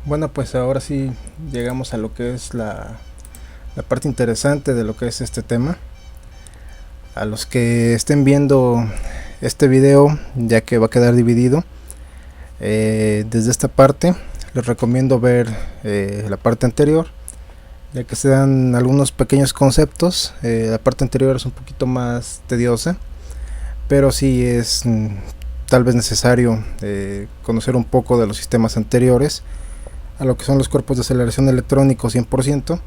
Bueno, pues ahora sí llegamos a lo que es la parte interesante de lo que es este tema. A los que estén viendo este video, ya que va a quedar dividido, desde esta parte les recomiendo ver la parte anterior, ya que se dan algunos pequeños conceptos. La parte anterior es un poquito más tediosa, pero sí es tal vez necesario conocer un poco de los sistemas anteriores a lo que son los cuerpos de aceleración electrónico 100%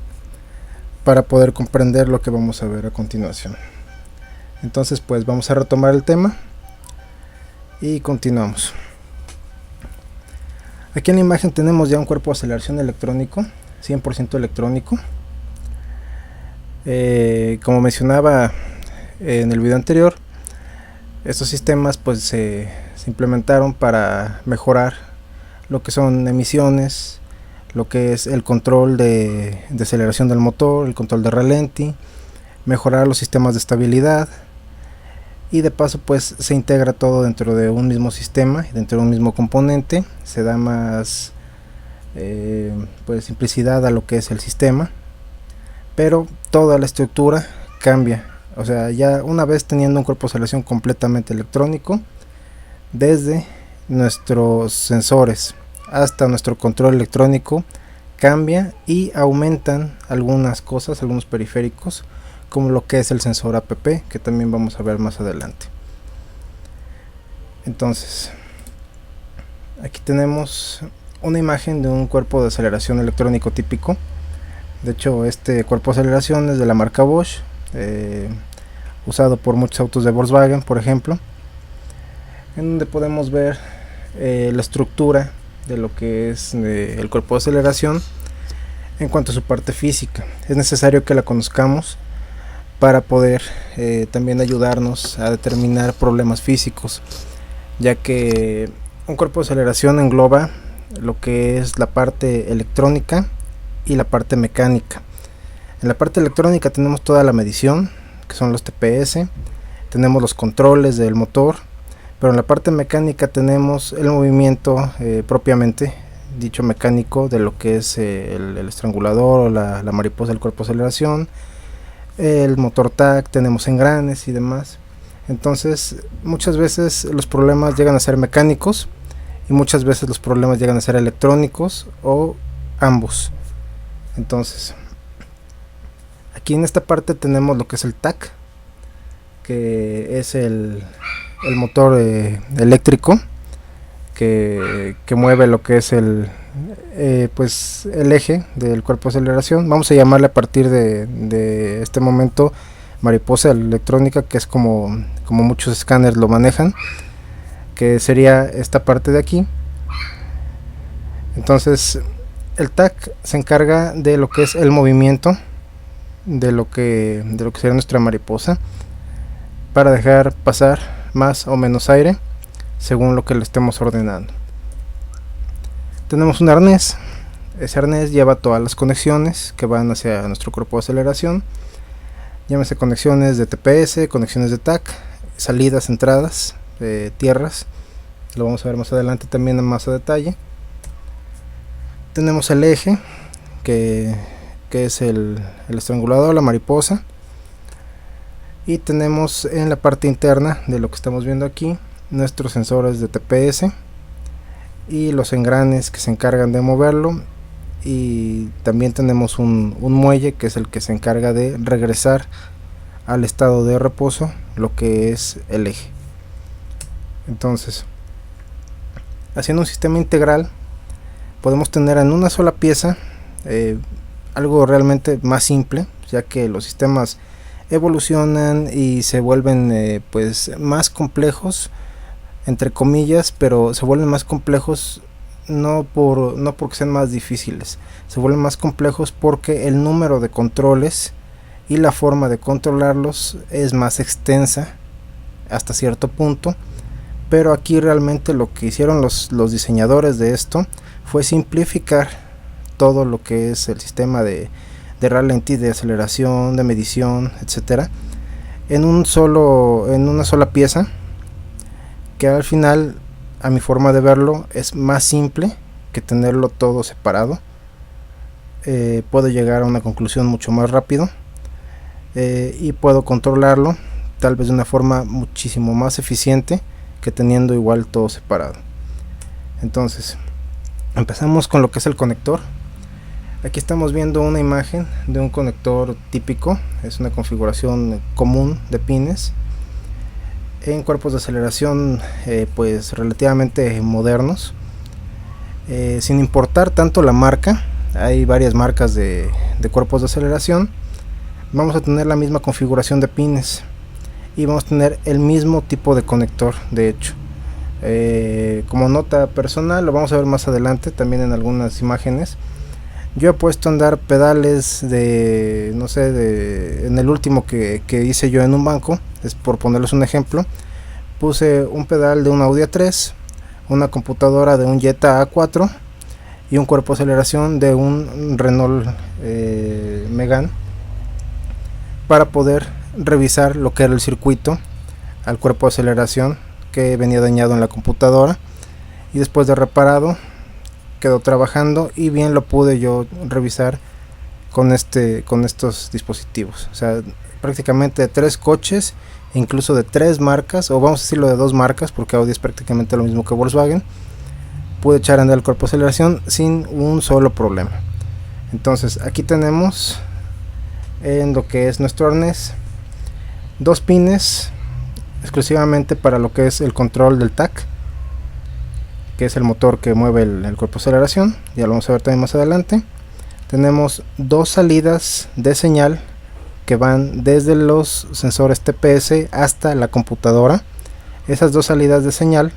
para poder comprender lo que vamos a ver a continuación. Entonces pues vamos a retomar el tema y continuamos. Aquí en la imagen tenemos ya un cuerpo de aceleración electrónico 100% electrónico. Como mencionaba en el video anterior, estos sistemas pues se implementaron para mejorar lo que son emisiones, lo que es el control de aceleración del motor, el control de ralentí, mejorar los sistemas de estabilidad, y de paso pues se integra todo dentro de un mismo sistema, dentro de un mismo componente. Se da más pues simplicidad a lo que es el sistema, pero toda la estructura cambia. O sea, ya una vez teniendo un cuerpo de aceleración completamente electrónico, desde nuestros sensores hasta nuestro control electrónico cambia, y aumentan algunas cosas, algunos periféricos, como lo que es el sensor APP, que también vamos a ver más adelante. Entonces, aquí tenemos una imagen de un cuerpo de aceleración electrónico típico. De hecho, este cuerpo de aceleración es de la marca Bosch, usado por muchos autos de Volkswagen, por ejemplo, en donde podemos ver la estructura de lo que es el cuerpo de aceleración. En cuanto a su parte física, es necesario que la conozcamos para poder también ayudarnos a determinar problemas físicos, ya que un cuerpo de aceleración engloba lo que es la parte electrónica y la parte mecánica. En la parte electrónica tenemos toda la medición, que son los TPS, tenemos los controles del motor, pero en la parte mecánica tenemos el movimiento propiamente dicho mecánico de lo que es el estrangulador o la mariposa del cuerpo de aceleración, el motor TAC, tenemos engranes y demás. Entonces muchas veces los problemas llegan a ser mecánicos y muchas veces los problemas llegan a ser electrónicos o ambos. Entonces aquí en esta parte tenemos lo que es el TAC, que es el motor eléctrico que mueve lo que es pues el eje del cuerpo de aceleración. Vamos a llamarle a partir de este momento mariposa electrónica, que es como muchos escáneres lo manejan, que sería esta parte de aquí. Entonces el TAC se encarga de lo que es el movimiento de lo que sería nuestra mariposa, para dejar pasar más o menos aire según lo que le estemos ordenando. Tenemos un arnés. Ese arnés lleva todas las conexiones que van hacia nuestro cuerpo de aceleración, llámese conexiones de TPS, conexiones de TAC, salidas, entradas, tierras. Lo vamos a ver más adelante también en más a detalle. Tenemos el eje, que es el estrangulador, la mariposa. Y tenemos en la parte interna de lo que estamos viendo aquí nuestros sensores de TPS y los engranes que se encargan de moverlo, y también tenemos un muelle que es el que se encarga de regresar al estado de reposo lo que es el eje. Entonces, haciendo un sistema integral, podemos tener en una sola pieza algo realmente más simple, ya que los sistemas evolucionan y se vuelven pues más complejos, entre comillas, pero se vuelven más complejos no porque sean más difíciles, se vuelven más complejos porque el número de controles y la forma de controlarlos es más extensa hasta cierto punto. Pero aquí realmente lo que hicieron los diseñadores de esto fue simplificar todo lo que es el sistema de ralentí, de aceleración, de medición, etcétera, en una sola pieza, que al final, a mi forma de verlo, es más simple que tenerlo todo separado. Puedo llegar a una conclusión mucho más rápido y puedo controlarlo tal vez de una forma muchísimo más eficiente que teniendo igual todo separado. Entonces empezamos con lo que es el conector. Aquí estamos viendo una imagen de un conector típico, es una configuración común de pines en cuerpos de aceleración pues relativamente modernos, sin importar tanto la marca. Hay varias marcas de cuerpos de aceleración. Vamos a tener la misma configuración de pines y vamos a tener el mismo tipo de conector. De hecho, como nota personal, lo vamos a ver más adelante también en algunas imágenes. Yo he puesto a andar pedales de, no sé, en el último que hice yo en un banco, es por ponerles un ejemplo. Puse un pedal de un Audi A3, una computadora de un Jetta A4 y un cuerpo de aceleración de un Renault Megane para poder revisar lo que era el circuito al cuerpo de aceleración que venía dañado en la computadora, y después de reparado quedó trabajando y bien lo pude yo revisar con estos dispositivos. O sea, prácticamente de 3 coches, incluso de 3 marcas, o vamos a decirlo de 2 marcas porque Audi es prácticamente lo mismo que Volkswagen, pude echar a andar el cuerpo de aceleración sin un solo problema. Entonces aquí tenemos en lo que es nuestro arnés 2 pines exclusivamente para lo que es el control del TAC, que es el motor que mueve el cuerpo de aceleración. Ya lo vamos a ver también más adelante. Tenemos 2 salidas de señal que van desde los sensores TPS hasta la computadora. Esas 2 salidas de señal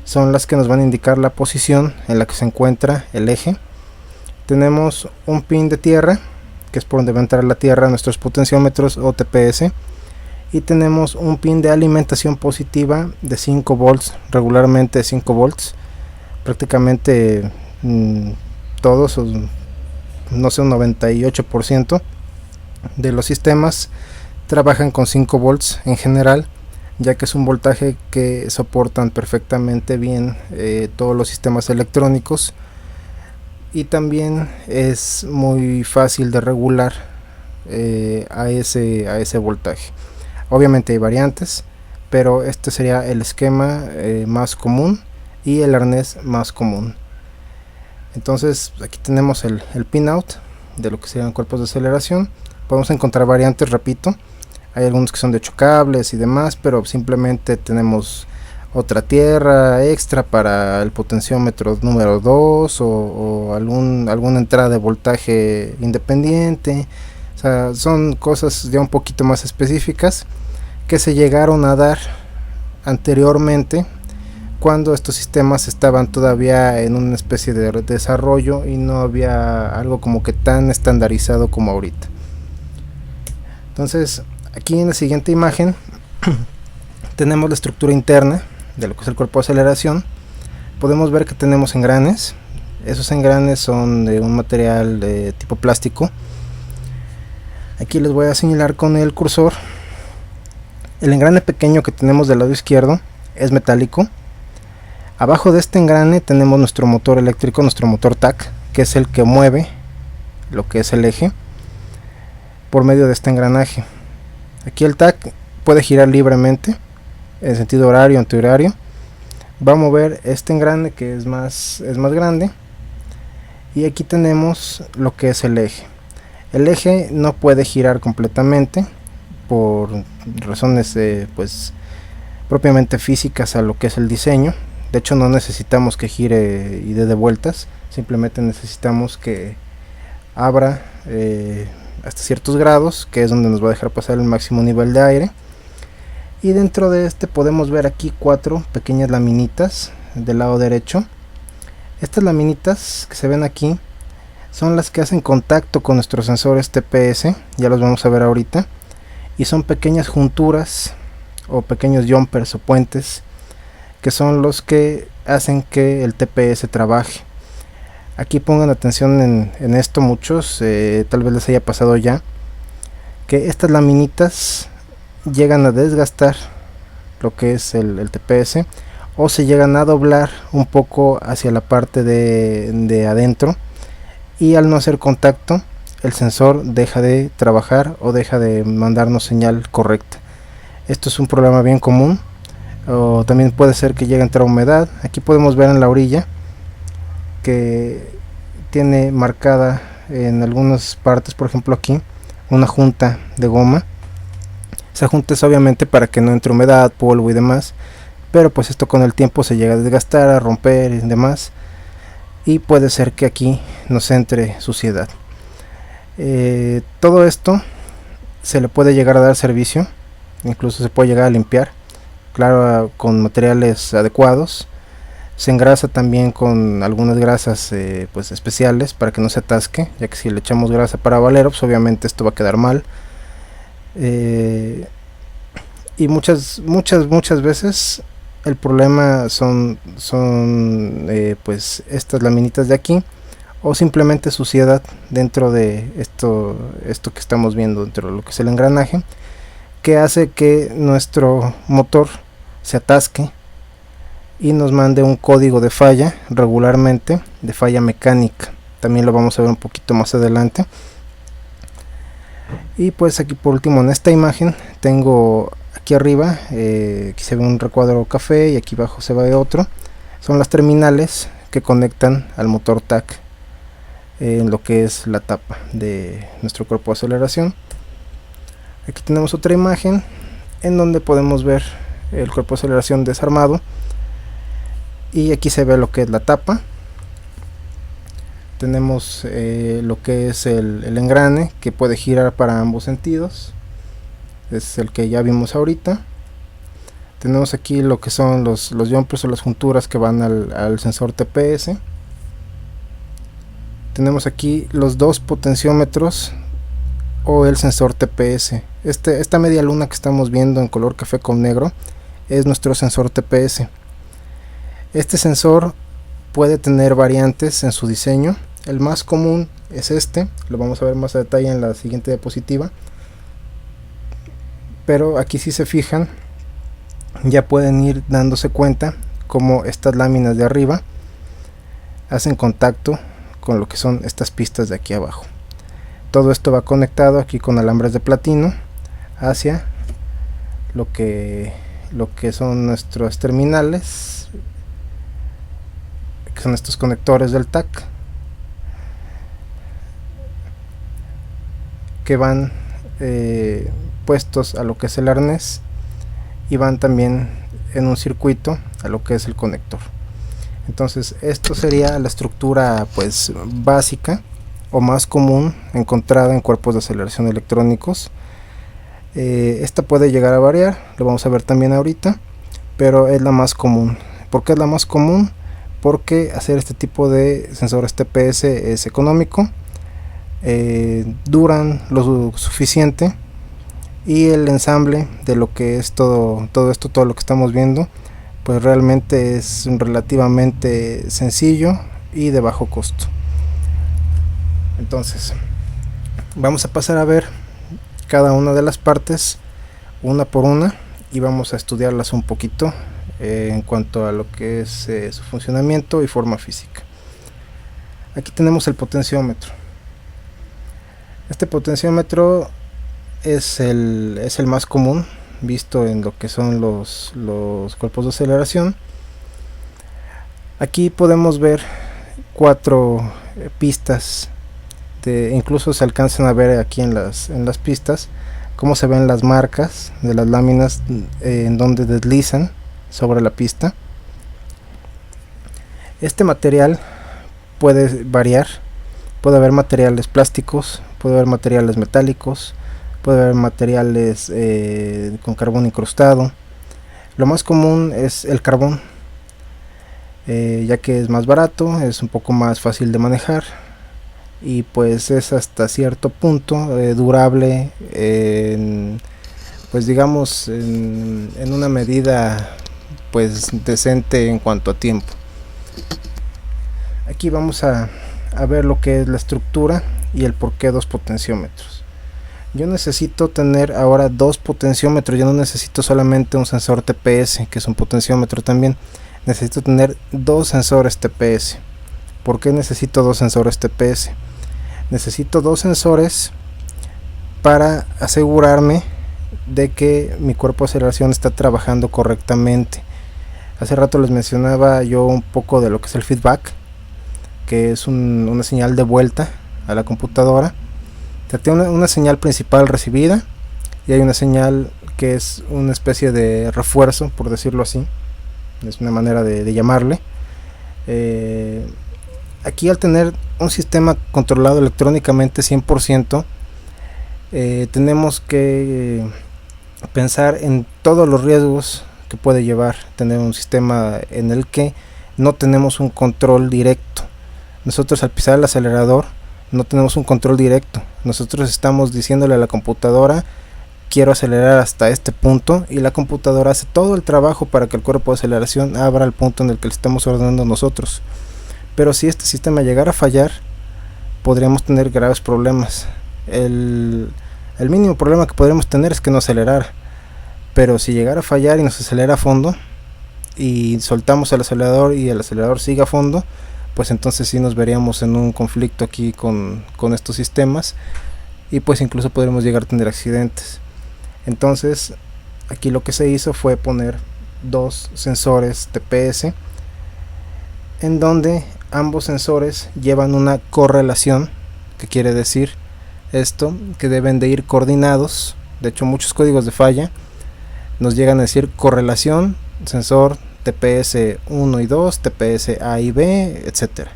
son las que nos van a indicar la posición en la que se encuentra el eje. Tenemos un pin de tierra, que es por donde va a entrar la tierra a nuestros potenciómetros o TPS, y tenemos un pin de alimentación positiva de 5 volts, regularmente 5 volts. Prácticamente todos, no sé, un 98% de los sistemas trabajan con 5 volts en general, ya que es un voltaje que soportan perfectamente bien todos los sistemas electrónicos, y también es muy fácil de regular a ese voltaje. Obviamente hay variantes, pero este sería el esquema más común y el arnés más común. Entonces aquí tenemos el pin out de lo que serían cuerpos de aceleración. Podemos encontrar variantes, repito, hay algunos que son de 8 cables y demás, pero simplemente tenemos otra tierra extra para el potenciómetro número 2 o alguna entrada de voltaje independiente. O sea, son cosas ya un poquito más específicas que se llegaron a dar anteriormente, cuando estos sistemas estaban todavía en una especie de desarrollo y no había algo como que tan estandarizado como ahorita. Entonces aquí en la siguiente imagen tenemos la estructura interna de lo que es el cuerpo de aceleración. Podemos ver que tenemos engranes. Esos engranes son de un material de tipo plástico. Aquí les voy a señalar con el cursor. El engrane pequeño que tenemos del lado izquierdo es metálico. Abajo de este engrane tenemos nuestro motor eléctrico, nuestro motor TAC, que es el que mueve lo que es el eje por medio de este engranaje. Aquí el TAC puede girar libremente en sentido horario, antihorario. Va a mover este engrane que es más grande, y aquí tenemos lo que es el eje. El eje no puede girar completamente por razones pues propiamente físicas a lo que es el diseño. De hecho no necesitamos que gire y dé de vueltas, simplemente necesitamos que abra hasta ciertos grados, que es donde nos va a dejar pasar el máximo nivel de aire. Y dentro de este podemos ver aquí 4 pequeñas laminitas del lado derecho. Estas laminitas que se ven aquí son las que hacen contacto con nuestros sensores TPS, ya los vamos a ver ahorita, y son pequeñas junturas o pequeños jumpers o puentes que son los que hacen que el TPS trabaje. Aquí pongan atención en esto, muchos tal vez les haya pasado ya, que estas laminitas llegan a desgastar lo que es el TPS, o se llegan a doblar un poco hacia la parte de adentro, y al no hacer contacto el sensor deja de trabajar o deja de mandarnos señal correcta. Esto es un problema bien común. O también puede ser que llegue a entrar humedad. Aquí podemos ver en la orilla que tiene marcada en algunas partes, por ejemplo aquí, una junta de goma. Esa junta es obviamente para que no entre humedad, polvo y demás, pero pues esto con el tiempo se llega a desgastar, a romper y demás, y puede ser que aquí nos entre suciedad. Todo esto se le puede llegar a dar servicio, incluso se puede llegar a limpiar, claro, con materiales adecuados. Se engrasa también con algunas grasas pues especiales para que no se atasque, ya que si le echamos grasa para Valero, pues obviamente esto va a quedar mal. Y muchas veces el problema son pues estas laminitas de aquí, o simplemente suciedad dentro de esto que estamos viendo, dentro de lo que es el engranaje, que hace que nuestro motor se atasque y nos mande un código de falla regularmente, de falla mecánica. También lo vamos a ver un poquito más adelante. Y pues aquí por último en esta imagen tengo aquí arriba, aquí se ve un recuadro café y aquí abajo se ve otro. Son las terminales que conectan al motor TAC en lo que es la tapa de nuestro cuerpo de aceleración. Aquí tenemos otra imagen en donde podemos ver el cuerpo de aceleración desarmado, y aquí se ve lo que es la tapa. Tenemos lo que es el engrane, que puede girar para ambos sentidos, es el que ya vimos ahorita. Tenemos aquí lo que son los jumpers o las junturas que van al sensor TPS. Tenemos aquí los dos potenciómetros o el sensor TPS. Esta media luna que estamos viendo en color café con negro es nuestro sensor TPS. Este sensor puede tener variantes en su diseño. El más común es este, lo vamos a ver más a detalle en la siguiente diapositiva, pero aquí si se fijan ya pueden ir dándose cuenta como estas láminas de arriba hacen contacto con lo que son estas pistas de aquí abajo. Todo esto va conectado aquí con alambres de platino hacia lo que son nuestros terminales, que son estos conectores del TAC, que van puestos a lo que es el arnés y van también en un circuito a lo que es el conector. Entonces esto sería la estructura pues básica o más común encontrada en cuerpos de aceleración electrónicos. Esta puede llegar a variar, lo vamos a ver también ahorita, pero es la más común. ¿Por qué es la más común? Porque hacer este tipo de sensores TPS es económico, duran lo suficiente, y el ensamble de lo que es todo lo que estamos viendo pues realmente es relativamente sencillo y de bajo costo. Entonces vamos a pasar a ver cada una de las partes una por una y vamos a estudiarlas un poquito en cuanto a lo que es su funcionamiento y forma física. Aquí tenemos el potenciómetro. Este potenciómetro es el más común visto en lo que son los cuerpos de aceleración. Aquí podemos ver 4 pistas, incluso se alcanzan a ver aquí en las pistas cómo se ven las marcas de las láminas en donde deslizan sobre la pista. Este material puede variar, puede haber materiales plásticos, puede haber materiales metálicos, puede haber materiales con carbón incrustado. Lo más común es el carbón, ya que es más barato, es un poco más fácil de manejar y pues es hasta cierto punto durable, pues digamos en una medida pues decente en cuanto a tiempo. Aquí vamos a ver lo que es la estructura y el porqué 2 potenciómetros. Yo necesito tener ahora dos potenciómetros, yo no necesito solamente un sensor TPS, que es un potenciómetro también. Necesito tener dos sensores TPS. ¿Por qué necesito dos sensores TPS? Necesito dos sensores para asegurarme de que mi cuerpo de aceleración está trabajando correctamente. Hace rato les mencionaba yo un poco de lo que es el feedback, que es una señal de vuelta a la computadora. Tiene una señal principal recibida y hay una señal que es una especie de refuerzo, por decirlo así, es una manera de llamarle. Aquí, al tener un sistema controlado electrónicamente 100%, tenemos que pensar en todos los riesgos que puede llevar tener un sistema en el que no tenemos un control directo. Nosotros, al pisar el acelerador, no tenemos un control directo. Nosotros estamos diciéndole a la computadora: quiero acelerar hasta este punto, y la computadora hace todo el trabajo para que el cuerpo de aceleración abra el punto en el que le estamos ordenando nosotros. Pero si este sistema llegara a fallar, podríamos tener graves problemas. El mínimo problema que podríamos tener es que no acelerara, pero si llegara a fallar y nos acelera a fondo y soltamos el acelerador y el acelerador sigue a fondo, pues entonces sí nos veríamos en un conflicto aquí con estos sistemas, y pues incluso podríamos llegar a tener accidentes. Entonces aquí lo que se hizo fue poner dos sensores TPS, en donde ambos sensores llevan una correlación. ¿Qué quiere decir esto? Que deben de ir coordinados. De hecho, muchos códigos de falla nos llegan a decir correlación sensor TPS 1 y 2, TPS A y B, etcétera.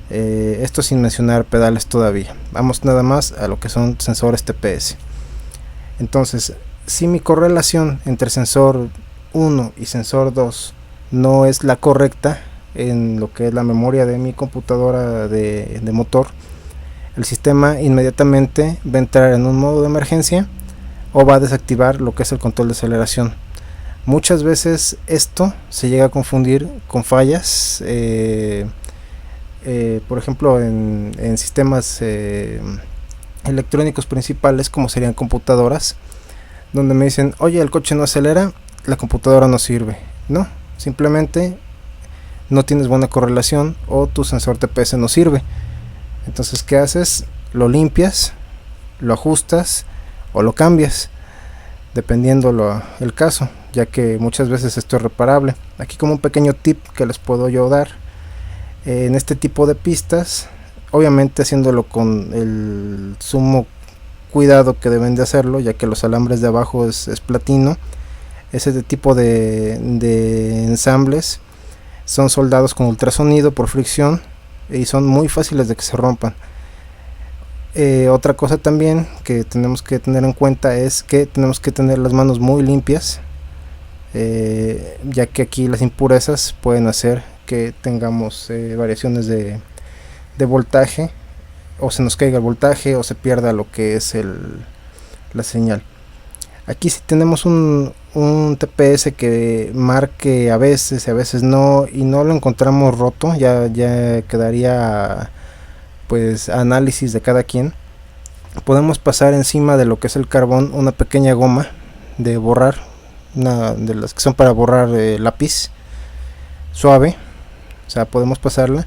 Esto sin mencionar pedales todavía. Vamos nada más a lo que son sensores TPS. Entonces, si mi correlación entre sensor 1 y sensor 2 no es la correcta en lo que es la memoria de mi computadora de motor, el sistema inmediatamente va a entrar en un modo de emergencia o va a desactivar lo que es el control de aceleración. Muchas veces esto se llega a confundir con fallas, por ejemplo en sistemas electrónicos principales, como serían computadoras, donde me dicen: oye, el coche no acelera, la computadora no sirve. No, simplemente no tienes buena correlación o tu sensor TPS no sirve. Entonces, ¿qué haces? Lo limpias, lo ajustas o lo cambias, dependiendo el caso, ya que muchas veces esto es reparable. Aquí, como un pequeño tip que les puedo yo dar, en este tipo de pistas, obviamente haciéndolo con el sumo cuidado que deben de hacerlo, ya que los alambres de abajo es platino. Ese tipo de ensambles son soldados con ultrasonido por fricción y son muy fáciles de que se rompan. Otra cosa también que tenemos que tener en cuenta es que tenemos que tener las manos muy limpias, ya que aquí las impurezas pueden hacer que tengamos variaciones de voltaje, o se nos caiga el voltaje o se pierda lo que es la señal. Aquí si tenemos un TPS que marque a veces no, y no lo encontramos roto, ya quedaría pues análisis de cada quien. Podemos pasar encima de lo que es el carbón una pequeña goma de borrar, una de las que son para borrar lápiz suave, o sea, podemos pasarla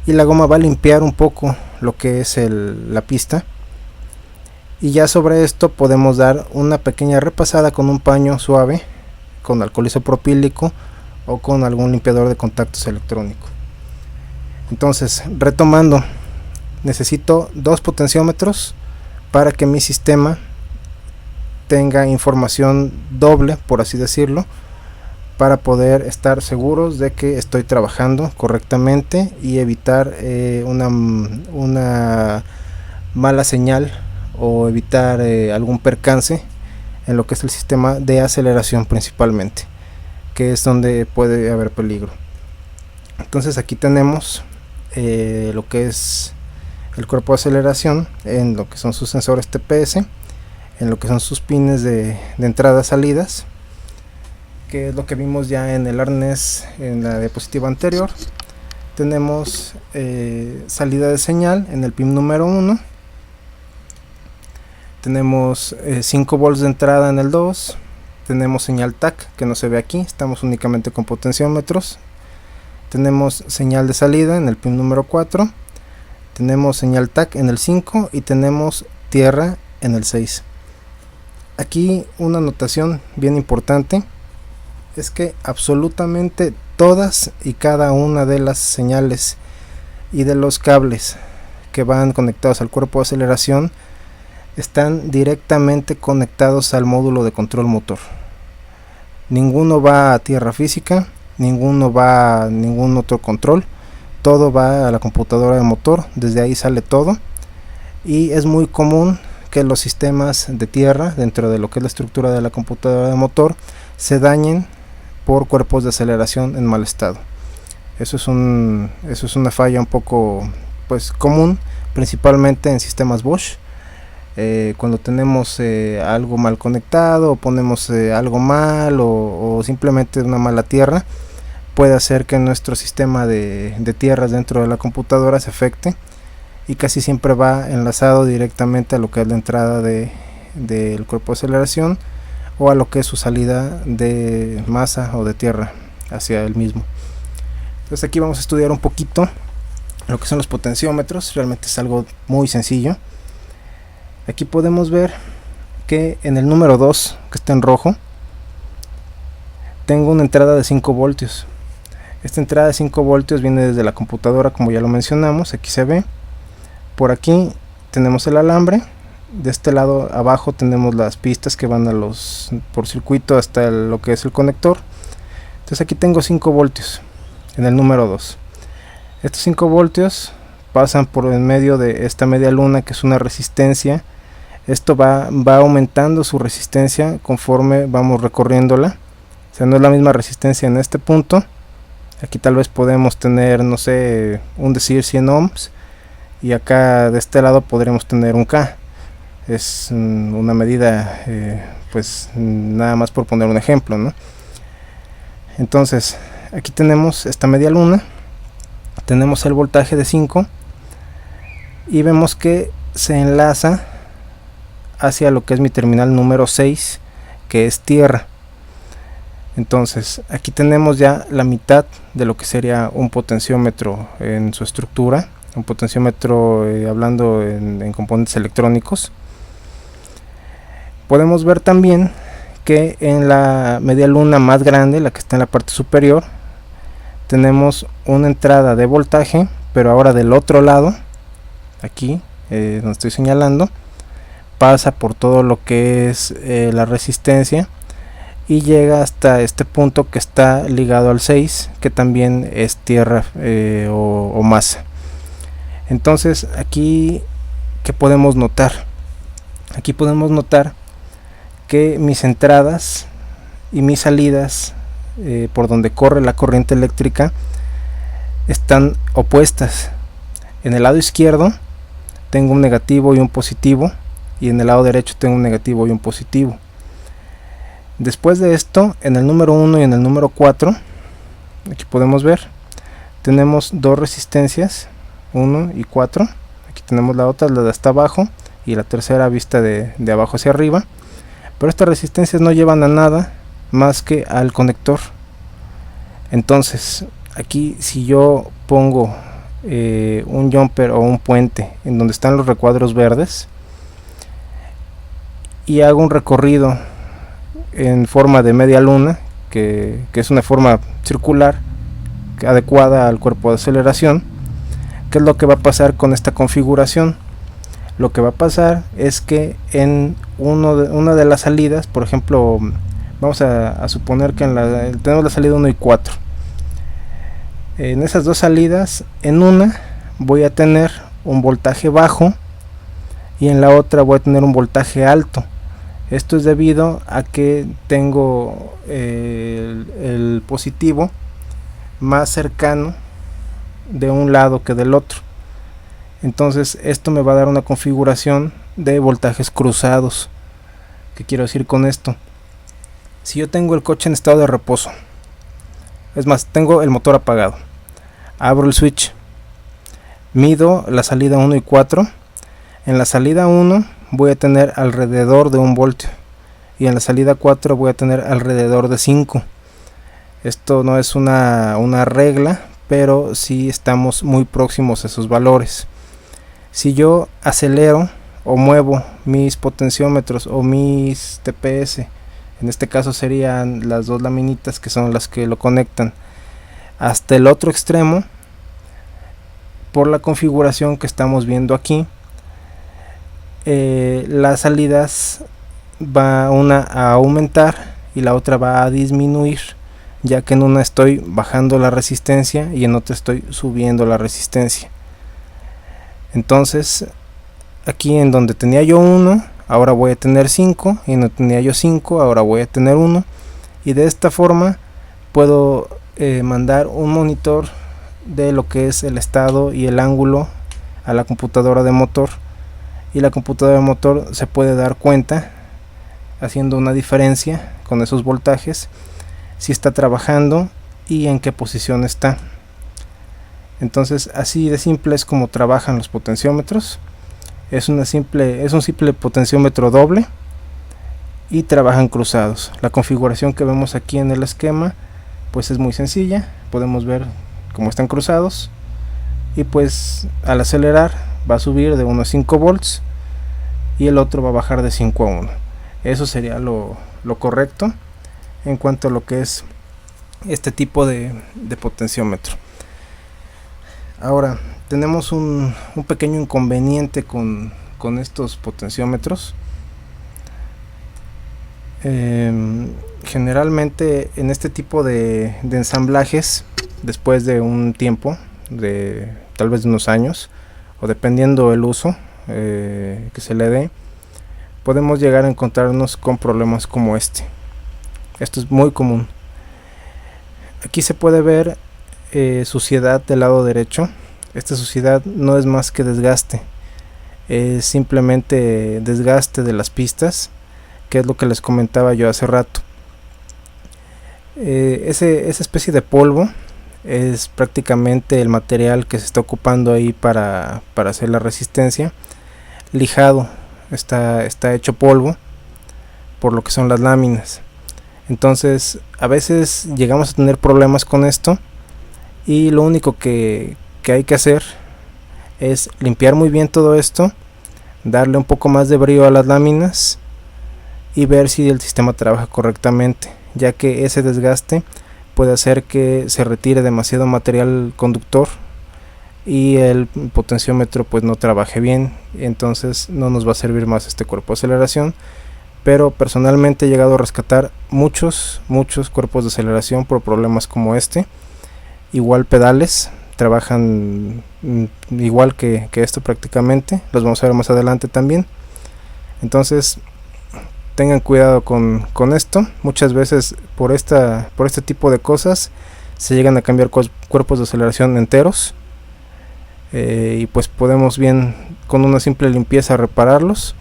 y la goma va a limpiar un poco lo que es la pista, y ya sobre esto podemos dar una pequeña repasada con un paño suave, con alcohol isopropílico o con algún limpiador de contactos electrónico. Entonces, retomando, necesito dos potenciómetros para que mi sistema tenga información doble, por así decirlo, para poder estar seguros de que estoy trabajando correctamente y evitar una mala señal o evitar algún percance en lo que es el sistema de aceleración principalmente, que es donde puede haber peligro. Entonces aquí tenemos lo que es el cuerpo de aceleración, en lo que son sus sensores TPS, en lo que son sus pines de entradas salidas, que es lo que vimos ya en el arnés en la diapositiva anterior. Tenemos salida de señal en el pin número 1, Tenemos 5 volts de entrada en el 2. Tenemos señal TAC que no se ve aquí, estamos únicamente con potenciómetros. Tenemos señal de salida en el pin número 4. Tenemos señal TAC en el 5 y tenemos tierra en el 6. Aquí una anotación bien importante es que absolutamente todas y cada una de las señales y de los cables que van conectados al cuerpo de aceleración están directamente conectados al módulo de control motor. Ninguno va a tierra física, ninguno va a ningún otro control, todo va a la computadora de motor, desde ahí sale todo. Y es muy común que los sistemas de tierra dentro de lo que es la estructura de la computadora de motor se dañen por cuerpos de aceleración en mal estado. Eso es una falla un poco pues común, principalmente en sistemas Bosch. Cuando tenemos algo mal conectado o ponemos algo mal o simplemente una mala tierra, puede hacer que nuestro sistema de tierras dentro de la computadora se afecte, y casi siempre va enlazado directamente a lo que es la entrada del cuerpo de aceleración o a lo que es su salida de masa o de tierra hacia el mismo. Entonces aquí vamos a estudiar un poquito lo que son los potenciómetros. Realmente es algo muy sencillo. Aquí podemos ver que en el número 2, que está en rojo, tengo una entrada de 5 voltios. Esta entrada de 5 voltios viene desde la computadora, como ya lo mencionamos, aquí se ve. Por aquí tenemos el alambre. De este lado abajo tenemos las pistas que van por circuito hasta lo que es el conector. Entonces aquí tengo 5 voltios en el número 2. Estos 5 voltios pasan por en medio de esta media luna, que es una resistencia. Esto va aumentando su resistencia conforme vamos recorriéndola. O sea, no es la misma resistencia en este punto. Aquí tal vez podemos tener, no sé, un decir 100 ohms. Y acá de este lado podremos tener un K. Es una medida, pues nada más por poner un ejemplo, ¿no? Entonces, aquí tenemos esta media luna. Tenemos el voltaje de 5. Y vemos que se enlaza hacia lo que es mi terminal número 6, que es tierra. Entonces aquí tenemos ya la mitad de lo que sería un potenciómetro en su estructura. Un potenciómetro hablando en componentes electrónicos. Podemos ver también que en la media luna más grande, la que está en la parte superior, tenemos una entrada de voltaje, pero ahora del otro lado, aquí donde estoy señalando, pasa por todo lo que es la resistencia y llega hasta este punto que está ligado al 6, que también es tierra o masa. Entonces aquí, ¿qué podemos notar? Aquí podemos notar que mis entradas y mis salidas por donde corre la corriente eléctrica están opuestas. En el lado izquierdo tengo un negativo y un positivo, y en el lado derecho tengo un negativo y un positivo. Después de esto, en el número 1 y en el número 4, aquí podemos ver, tenemos dos resistencias, 1 y 4. Aquí tenemos la otra, la de hasta abajo, y la tercera vista de abajo hacia arriba. Pero estas resistencias no llevan a nada más que al conector. Entonces, aquí si yo pongo un jumper o un puente en donde están los recuadros verdes y hago un recorrido en forma de media luna, que es una forma circular adecuada al cuerpo de aceleración, ¿qué es lo que va a pasar con esta configuración? Lo que va a pasar es que en una de las salidas, por ejemplo, vamos a suponer que tenemos la salida 1 y 4. En esas dos salidas, en una voy a tener un voltaje bajo y en la otra voy a tener un voltaje alto. Esto es debido a que tengo el positivo más cercano de un lado que del otro. Entonces esto me va a dar una configuración de voltajes cruzados. ¿Qué quiero decir con esto? Si yo tengo el coche en estado de reposo, es más, tengo el motor apagado, abro el switch, mido la salida 1 y 4. En la salida 1 voy a tener alrededor de 1 voltio y en la salida 4 voy a tener alrededor de 5. Esto no es una regla, pero sí estamos muy próximos a esos valores. Si yo acelero o muevo mis potenciómetros o mis TPS, en este caso serían las dos laminitas que son las que lo conectan, hasta el otro extremo, por la configuración que estamos viendo aquí, las salidas va una a aumentar y la otra va a disminuir, ya que en una estoy bajando la resistencia y en otra estoy subiendo la resistencia. Entonces aquí en donde tenía yo 1, ahora voy a tener 5, y en donde tenía yo 5, ahora voy a tener 1, y de esta forma puedo mandar un monitor de lo que es el estado y el ángulo a la computadora de motor, y la computadora de motor se puede dar cuenta haciendo una diferencia con esos voltajes si está trabajando y en qué posición está. Entonces así de simple es como trabajan los potenciómetros. Es un simple potenciómetro doble y trabajan cruzados. La configuración que vemos aquí en el esquema pues es muy sencilla. Podemos ver cómo están cruzados, y pues al acelerar va a subir de 1 a 5 volts y el otro va a bajar de 5 a 1. Eso sería lo correcto en cuanto a lo que es este tipo de potenciómetro. Ahora tenemos un pequeño inconveniente con estos potenciómetros. Generalmente en este tipo de ensamblajes, después de un tiempo, de tal vez de unos años, o dependiendo el uso que se le dé, podemos llegar a encontrarnos con problemas como este. Esto es muy común. Aquí se puede ver suciedad del lado derecho. Esta suciedad no es más que desgaste, es simplemente desgaste de las pistas, que es lo que les comentaba yo hace rato. Esa especie de polvo es prácticamente el material que se está ocupando ahí para hacer la resistencia. Lijado, está hecho polvo por lo que son las láminas. Entonces a veces llegamos a tener problemas con esto, y lo único que hay que hacer es limpiar muy bien todo esto, darle un poco más de brillo a las láminas y ver si el sistema trabaja correctamente, ya que ese desgaste puede hacer que se retire demasiado material conductor y el potenciómetro pues no trabaje bien. Entonces no nos va a servir más este cuerpo de aceleración. Pero personalmente he llegado a rescatar muchos cuerpos de aceleración por problemas como este. Igual pedales trabajan igual que esto prácticamente, los vamos a ver más adelante también. Entonces tengan cuidado con esto. Muchas veces por este tipo de cosas se llegan a cambiar cuerpos de aceleración enteros, y pues podemos bien con una simple limpieza repararlos,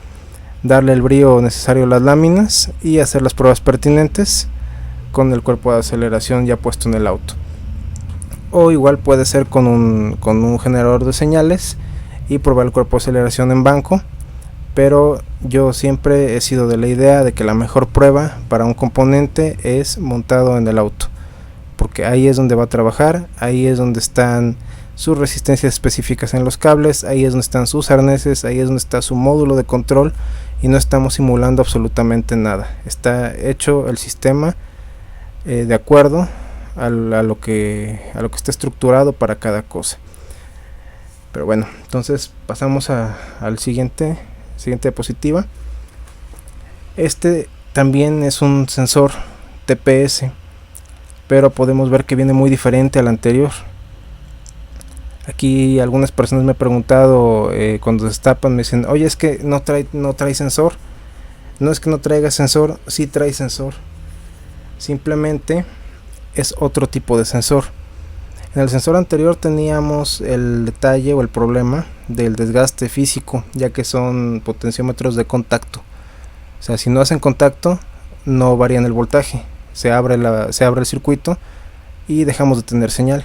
darle el brillo necesario a las láminas y hacer las pruebas pertinentes con el cuerpo de aceleración ya puesto en el auto. O igual puede ser con un generador de señales y probar el cuerpo de aceleración en banco, pero yo siempre he sido de la idea de que la mejor prueba para un componente es montado en el auto, porque ahí es donde va a trabajar, ahí es donde están sus resistencias específicas en los cables, ahí es donde están sus arneses, ahí es donde está su módulo de control, y no estamos simulando absolutamente nada. Está hecho el sistema de acuerdo a lo que está estructurado para cada cosa. Pero bueno, entonces pasamos al siguiente diapositiva. Este también es un sensor TPS, pero podemos ver que viene muy diferente al anterior. Aquí algunas personas me han preguntado cuando destapan, me dicen, oye, es que no trae sensor. No es que no traiga sensor, sí trae sensor, simplemente es otro tipo de sensor. En el sensor anterior teníamos el detalle o el problema del desgaste físico, ya que son potenciómetros de contacto. O sea, si no hacen contacto no varían el voltaje, se abre el circuito y dejamos de tener señal.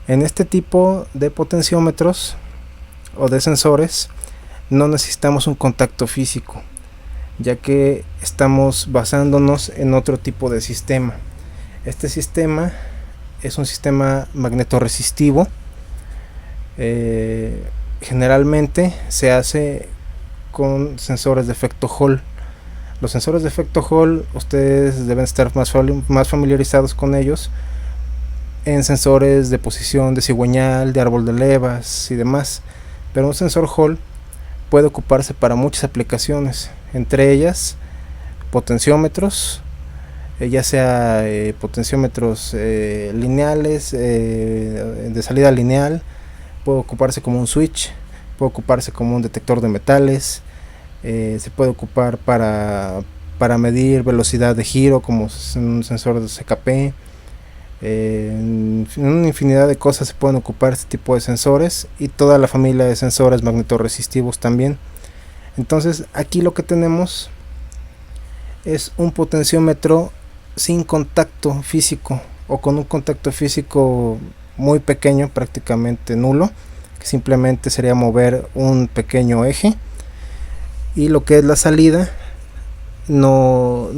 En este tipo de potenciómetros o de sensores no necesitamos un contacto físico, ya que estamos basándonos en otro tipo de sistema. Este sistema es un sistema magnetoresistivo. Generalmente se hace con sensores de efecto Hall. Los sensores de efecto Hall, ustedes deben estar más familiarizados con ellos en sensores de posición de cigüeñal, de árbol de levas y demás. Pero un sensor Hall puede ocuparse para muchas aplicaciones, entre ellas potenciómetros, ya sea potenciómetros lineales, de salida lineal. Puede ocuparse como un switch, puede ocuparse como un detector de metales, se puede ocupar para medir velocidad de giro como un sensor de CKP. En una infinidad de cosas se pueden ocupar este tipo de sensores, y toda la familia de sensores magnetoresistivos también. Entonces aquí lo que tenemos es un potenciómetro sin contacto físico, o con un contacto físico muy pequeño, prácticamente nulo, que simplemente sería mover un pequeño eje, y lo que es la salida no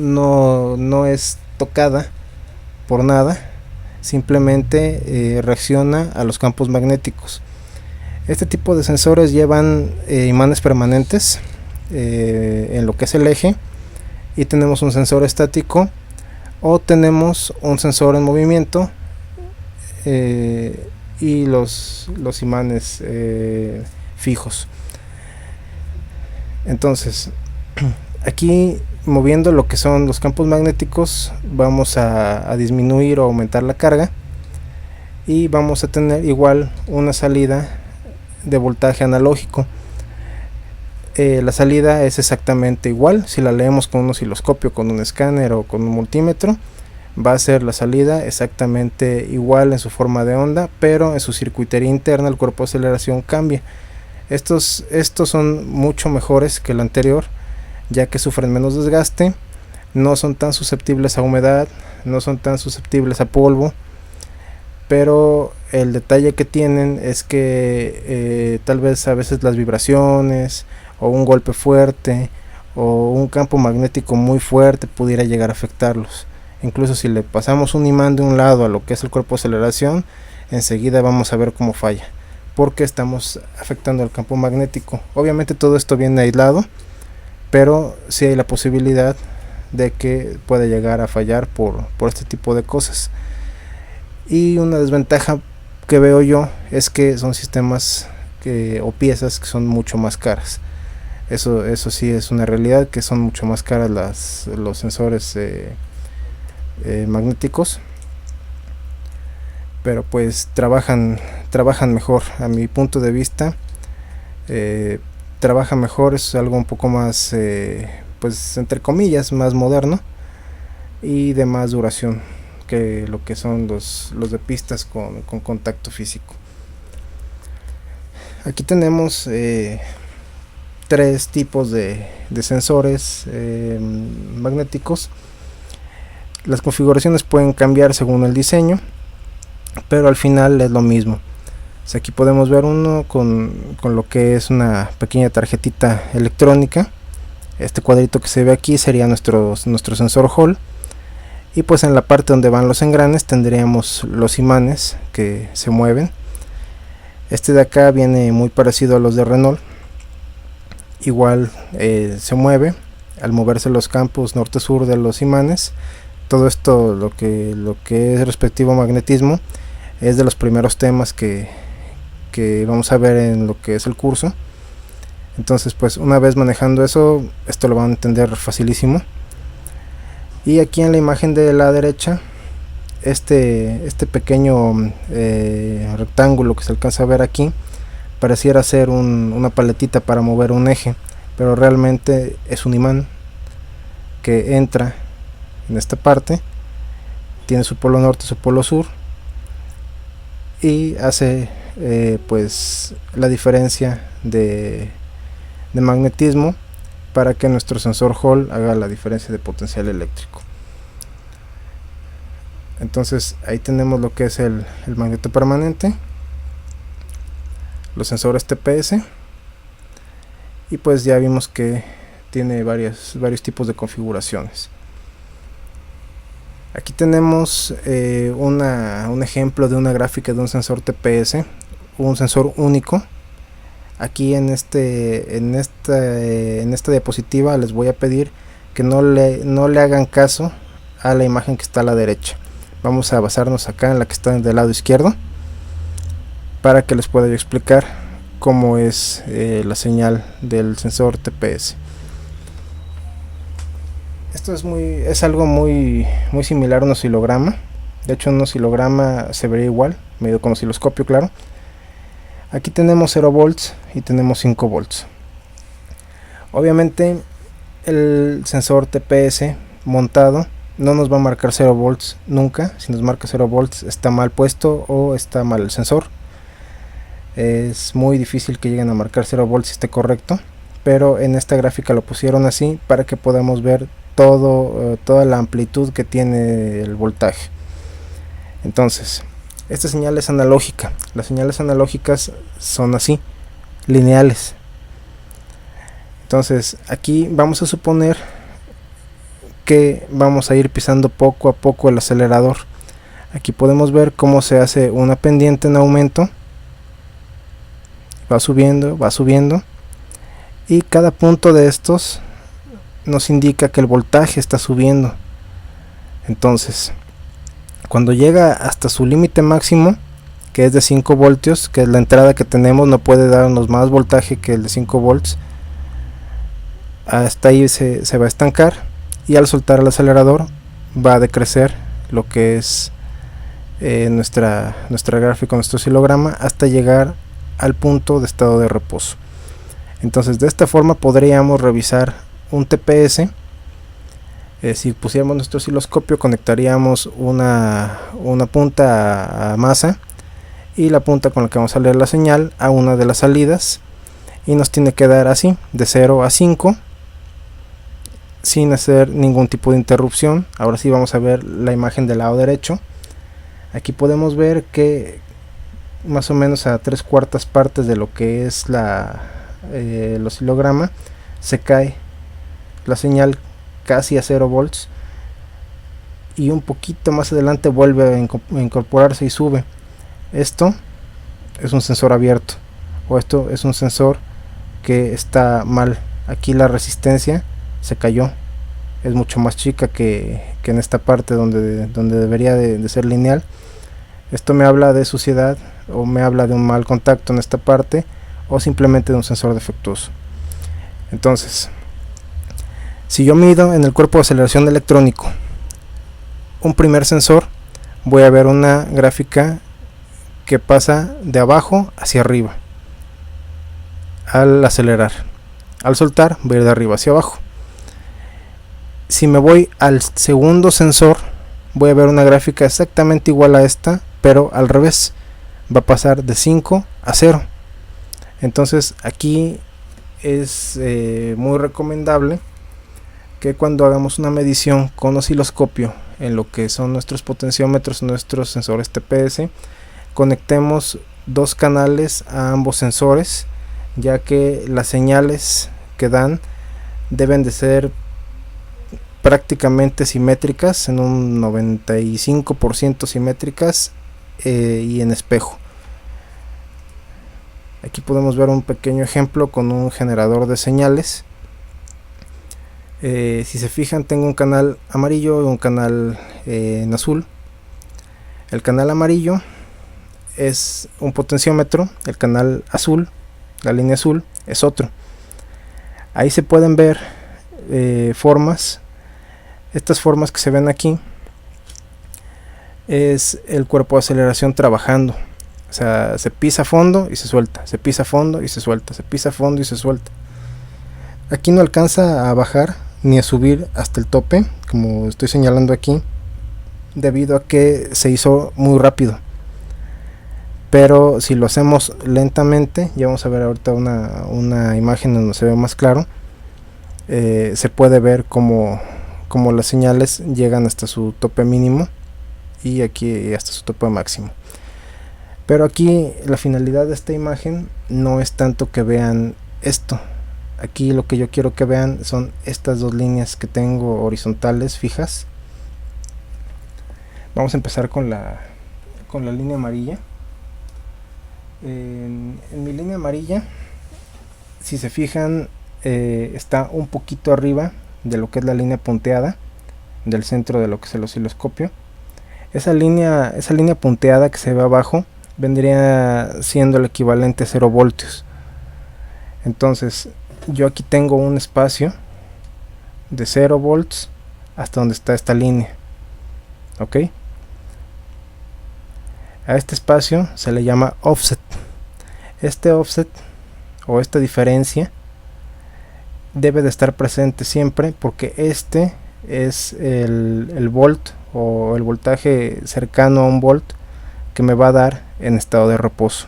es tocada por nada, simplemente reacciona a los campos magnéticos. Este tipo de sensores llevan imanes permanentes en lo que es el eje, y tenemos un sensor estático o tenemos un sensor en movimiento, y los imanes fijos. Entonces aquí, moviendo lo que son los campos magnéticos, vamos a disminuir o aumentar la carga, y vamos a tener igual una salida de voltaje analógico. La salida es exactamente igual. Si la leemos con un osciloscopio, con un escáner o con un multímetro, va a ser la salida exactamente igual en su forma de onda, pero en su circuitería interna el cuerpo de aceleración cambia. Estos son mucho mejores que el anterior, ya que sufren menos desgaste, no son tan susceptibles a humedad, no son tan susceptibles a polvo, pero el detalle que tienen es que tal vez a veces las vibraciones, o un golpe fuerte, o un campo magnético muy fuerte pudiera llegar a afectarlos. Incluso si le pasamos un imán de un lado a lo que es el cuerpo de aceleración, enseguida vamos a ver cómo falla, porque estamos afectando al campo magnético. Obviamente todo esto viene aislado, pero sí hay la posibilidad de que pueda llegar a fallar por este tipo de cosas. Y una desventaja que veo yo es que son sistemas o piezas que son mucho más caras. Eso sí es una realidad, que son mucho más caras los sensores magnéticos, pero pues trabajan mejor. A mi punto de vista, trabaja mejor, es algo un poco más, pues entre comillas, más moderno y de más duración que lo que son los de pistas con contacto físico. Aquí tenemos tres tipos de sensores magnéticos. Las configuraciones pueden cambiar según el diseño, pero al final es lo mismo. O sea, aquí podemos ver uno con lo que es una pequeña tarjetita electrónica. Este cuadrito que se ve aquí sería nuestro sensor Hall, y pues en la parte donde van los engranes tendríamos los imanes que se mueven. Este de acá viene muy parecido a los de Renault. Igual se mueve al moverse los campos norte-sur de los imanes. Todo esto, lo que es respectivo magnetismo, es de los primeros temas que vamos a ver en lo que es el curso. Entonces pues una vez manejando eso, esto lo van a entender facilísimo. Y aquí en la imagen de la derecha, este pequeño rectángulo que se alcanza a ver aquí, pareciera ser una paletita para mover un eje, pero realmente es un imán que entra en esta parte, tiene su polo norte, su polo sur, y hace pues la diferencia de magnetismo para que nuestro sensor Hall haga la diferencia de potencial eléctrico. Entonces ahí tenemos lo que es el magneto permanente, los sensores TPS, y pues ya vimos que tiene varios tipos de configuraciones. Aquí tenemos un ejemplo de una gráfica de un sensor TPS, un sensor único. Aquí en esta diapositiva les voy a pedir que no le hagan caso a la imagen que está a la derecha. Vamos a basarnos acá en la que está del lado izquierdo para que les pueda yo explicar cómo es la señal del sensor TPS. Esto es algo muy similar a un oscilograma. De hecho, un oscilograma se vería igual, medido con osciloscopio, claro. Aquí tenemos 0 volts y tenemos 5 volts. Obviamente el sensor TPS montado no nos va a marcar 0 volts nunca. Si nos marca 0 volts está mal puesto o está mal el sensor. Es muy difícil que lleguen a marcar 0 volts si esté correcto, pero en esta gráfica lo pusieron así para que podamos ver toda la amplitud que tiene el voltaje. Entonces, esta señal es analógica. Las señales analógicas son así, lineales. Entonces, aquí vamos a suponer que vamos a ir pisando poco a poco el acelerador. Aquí podemos ver cómo se hace una pendiente en aumento. Va subiendo, y cada punto de estos nos indica que el voltaje está subiendo. Entonces, cuando llega hasta su límite máximo, que es de 5 voltios, que es la entrada que tenemos, no puede darnos más voltaje que el de 5 volts, hasta ahí se va a estancar, y al soltar el acelerador va a decrecer lo que es nuestra gráfica, nuestro oscilograma, hasta llegar al punto de estado de reposo. Entonces, de esta forma podríamos revisar un TPS. Si pusiéramos nuestro osciloscopio, conectaríamos una punta a masa y la punta con la que vamos a leer la señal a una de las salidas, y nos tiene que dar así, de 0 a 5, sin hacer ningún tipo de interrupción. Ahora sí vamos a ver la imagen del lado derecho. Aquí podemos ver que más o menos a 3/4 partes de lo que es el oscilograma se cae la señal casi a 0 volts, y un poquito más adelante vuelve a incorporarse y sube. Esto es un sensor abierto, o esto es un sensor que está mal. Aquí la resistencia se cayó, es mucho más chica que en esta parte donde debería de ser lineal. Esto me habla de suciedad, o me habla de un mal contacto en esta parte, o simplemente de un sensor defectuoso. Entonces, si yo mido en el cuerpo de aceleración electrónico un primer sensor, voy a ver una gráfica que pasa de abajo hacia arriba al acelerar. Al soltar, voy a ir de arriba hacia abajo. Si me voy al segundo sensor, voy a ver una gráfica exactamente igual a esta, pero al revés. Va a pasar de 5 a 0. Entonces, aquí es muy recomendable que cuando hagamos una medición con osciloscopio en lo que son nuestros potenciómetros, nuestros sensores TPS, conectemos 2 canales a ambos sensores, ya que las señales que dan deben de ser prácticamente simétricas, en un 95% simétricas, y en espejo. Aquí podemos ver un pequeño ejemplo con un generador de señales. Si se fijan, tengo un canal amarillo y un canal en azul. El canal amarillo es un potenciómetro, el canal azul, la línea azul, es otro. Ahí se pueden ver formas. Estas formas que se ven aquí es el cuerpo de aceleración trabajando. O sea, se pisa a fondo y se suelta, se pisa a fondo y se suelta, se pisa a fondo y se suelta. Aquí no alcanza a bajar ni a subir hasta el tope, como estoy señalando aquí, debido a que se hizo muy rápido. Pero si lo hacemos lentamente, ya vamos a ver ahorita una imagen donde se ve más claro, se puede ver como las señales llegan hasta su tope mínimo y aquí hasta su tope máximo. Pero aquí la finalidad de esta imagen no es tanto que vean esto. aquí lo que yo quiero que vean son estas dos líneas que tengo horizontales fijas. Vamos a empezar con la línea amarilla. En mi línea amarilla, si se fijan, está un poquito arriba de lo que es la línea punteada del centro de lo que es el osciloscopio. Esa línea punteada que se ve abajo vendría siendo el equivalente a 0 voltios. Entonces yo aquí tengo un espacio de 0 volts hasta donde está esta línea, ok. A este espacio se le llama offset. Este offset o esta diferencia debe de estar presente siempre, porque este es el volt o el voltaje cercano a un volt que me va a dar en estado de reposo,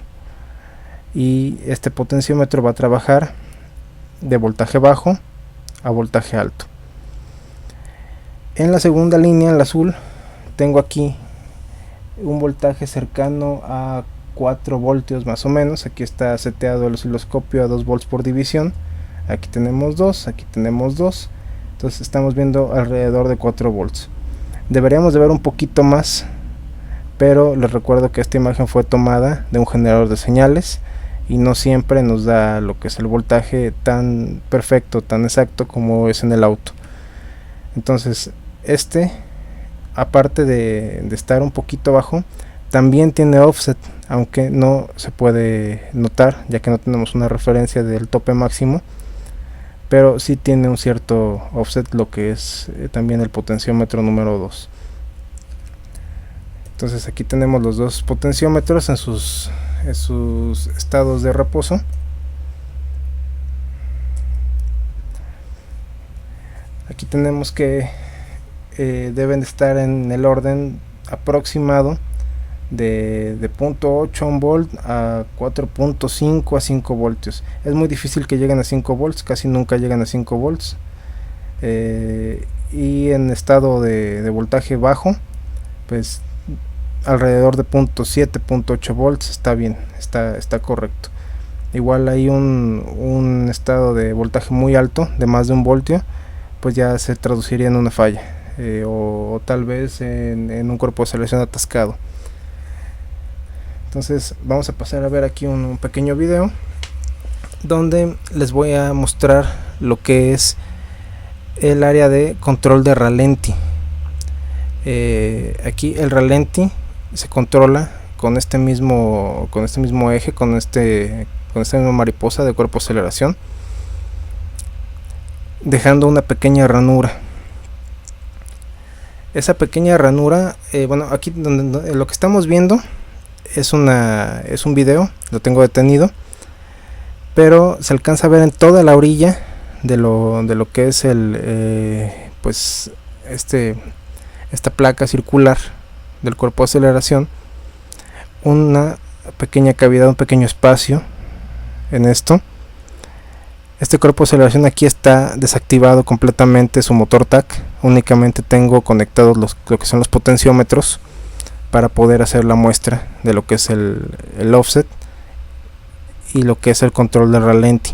y este potenciómetro va a trabajar de voltaje bajo a voltaje alto. En la segunda línea, en la azul, tengo aquí un voltaje cercano a 4 voltios más o menos. Aquí está seteado el osciloscopio a 2 volts por división. Aquí tenemos 2, aquí tenemos 2. Entonces estamos viendo alrededor de 4 volts. Deberíamos de ver un poquito más, pero les recuerdo que esta imagen fue tomada de un generador de señales y no siempre nos da lo que es el voltaje tan perfecto, tan exacto como es en el auto. Entonces aparte de estar un poquito bajo, también tiene offset, aunque no se puede notar ya que no tenemos una referencia del tope máximo, pero sí tiene un cierto offset, lo que es también el potenciómetro número 2. Entonces aquí tenemos los dos potenciómetros en sus estados de reposo. Aquí tenemos que deben de estar en el orden aproximado de 0.8 volt a 4.5 a 5 voltios. Es muy difícil que lleguen a 5 volts, casi nunca llegan a 5 volts. Y en estado de voltaje bajo, pues alrededor de 0.7, 0.8 volts está bien, está correcto. Igual hay un estado de voltaje muy alto, de más de 1 voltio, pues ya se traduciría en una falla, o tal vez en un cuerpo de selección atascado. Entonces vamos a pasar a ver aquí un pequeño video donde les voy a mostrar lo que es el área de control de ralenti. Aquí el ralenti se controla con este mismo eje, con esta misma mariposa de cuerpo de aceleración, dejando una pequeña ranura. Esa pequeña ranura, bueno, aquí donde lo que estamos viendo es un video, lo tengo detenido, pero se alcanza a ver en toda la orilla de lo que es pues esta placa circular del cuerpo de aceleración, una pequeña cavidad, un pequeño espacio en esto. Este cuerpo de aceleración aquí está desactivado completamente su motor TAC, únicamente tengo conectados lo que son los potenciómetros para poder hacer la muestra de lo que es el offset y lo que es el control de ralenti.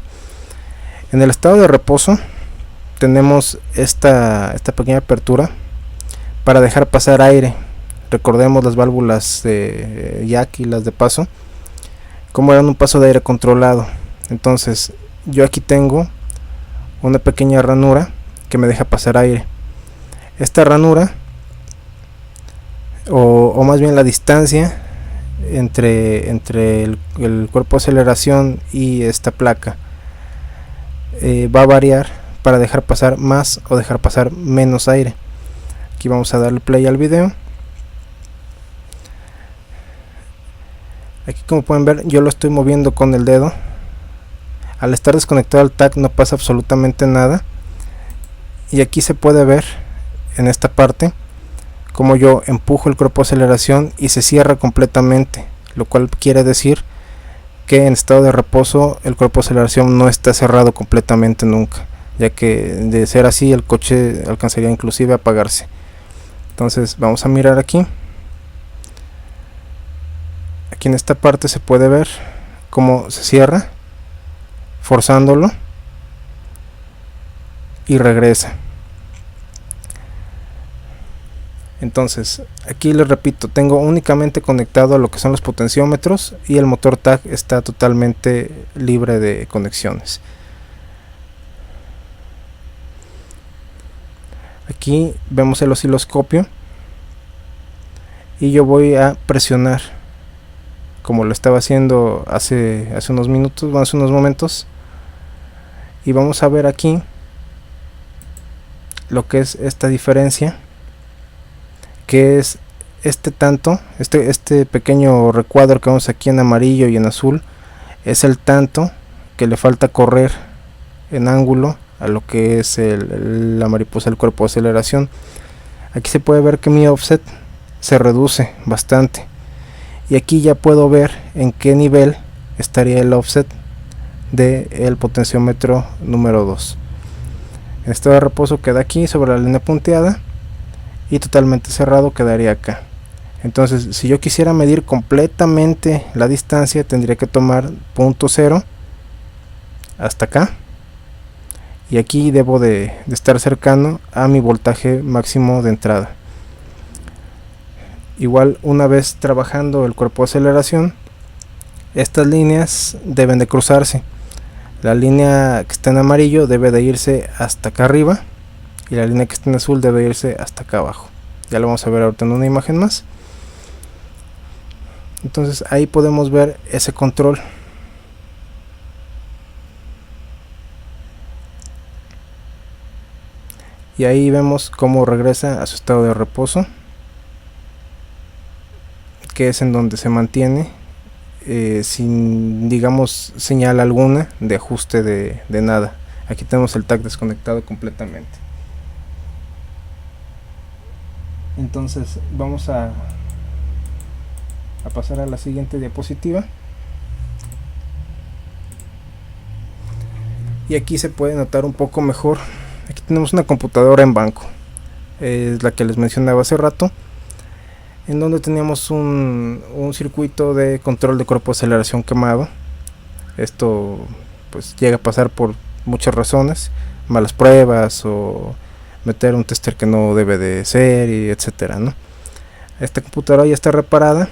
En el estado de reposo tenemos esta pequeña apertura para dejar pasar aire. Recordemos las válvulas de jack y las de paso, como eran un paso de aire controlado. Entonces yo aquí tengo una pequeña ranura que me deja pasar aire. Esta ranura, o más bien la distancia entre el cuerpo de aceleración y esta placa, va a variar para dejar pasar más o dejar pasar menos aire. Aquí vamos a darle play al video. Aquí, como pueden ver, yo lo estoy moviendo con el dedo. Al estar desconectado al TAC no pasa absolutamente nada, y aquí se puede ver en esta parte como yo empujo el cuerpo de aceleración y se cierra completamente, lo cual quiere decir que en estado de reposo el cuerpo de aceleración no está cerrado completamente nunca, ya que de ser así el coche alcanzaría inclusive a apagarse. Entonces vamos a mirar aquí. Aquí en esta parte se puede ver cómo se cierra, forzándolo, y regresa. Entonces aquí les repito, tengo únicamente conectado a lo que son los potenciómetros y el motor tag está totalmente libre de conexiones. Aquí vemos el osciloscopio y yo voy a presionar como lo estaba haciendo hace unos minutos, hace unos momentos, y vamos a ver aquí lo que es esta diferencia, que es este pequeño recuadro que vemos aquí en amarillo y en azul, es el tanto que le falta correr en ángulo a lo que es la mariposa del cuerpo de aceleración. Aquí se puede ver que mi offset se reduce bastante, y aquí ya puedo ver en qué nivel estaría el offset del potenciómetro número 2. El estado de reposo queda aquí sobre la línea punteada y totalmente cerrado quedaría acá. Entonces, si yo quisiera medir completamente la distancia, tendría que tomar punto 0 hasta acá, y aquí debo de estar cercano a mi voltaje máximo de entrada. Igual, una vez trabajando el cuerpo de aceleración, estas líneas deben de cruzarse. La línea que está en amarillo debe de irse hasta acá arriba, y la línea que está en azul debe irse hasta acá abajo. Ya lo vamos a ver ahorita en una imagen más. Entonces ahí podemos ver ese control. Y ahí vemos cómo regresa a su estado de reposo, que es en donde se mantiene sin, digamos, señal alguna de ajuste de nada. Aquí tenemos el tag desconectado completamente. Entonces vamos a pasar a la siguiente diapositiva, y aquí se puede notar un poco mejor. Aquí tenemos una computadora en banco, es la que les mencionaba hace rato, en donde teníamos un circuito de control de cuerpo de aceleración quemado. Esto pues llega a pasar por muchas razones, malas pruebas o meter un tester que no debe de ser, y etcétera, ¿no? Esta computadora ya está reparada,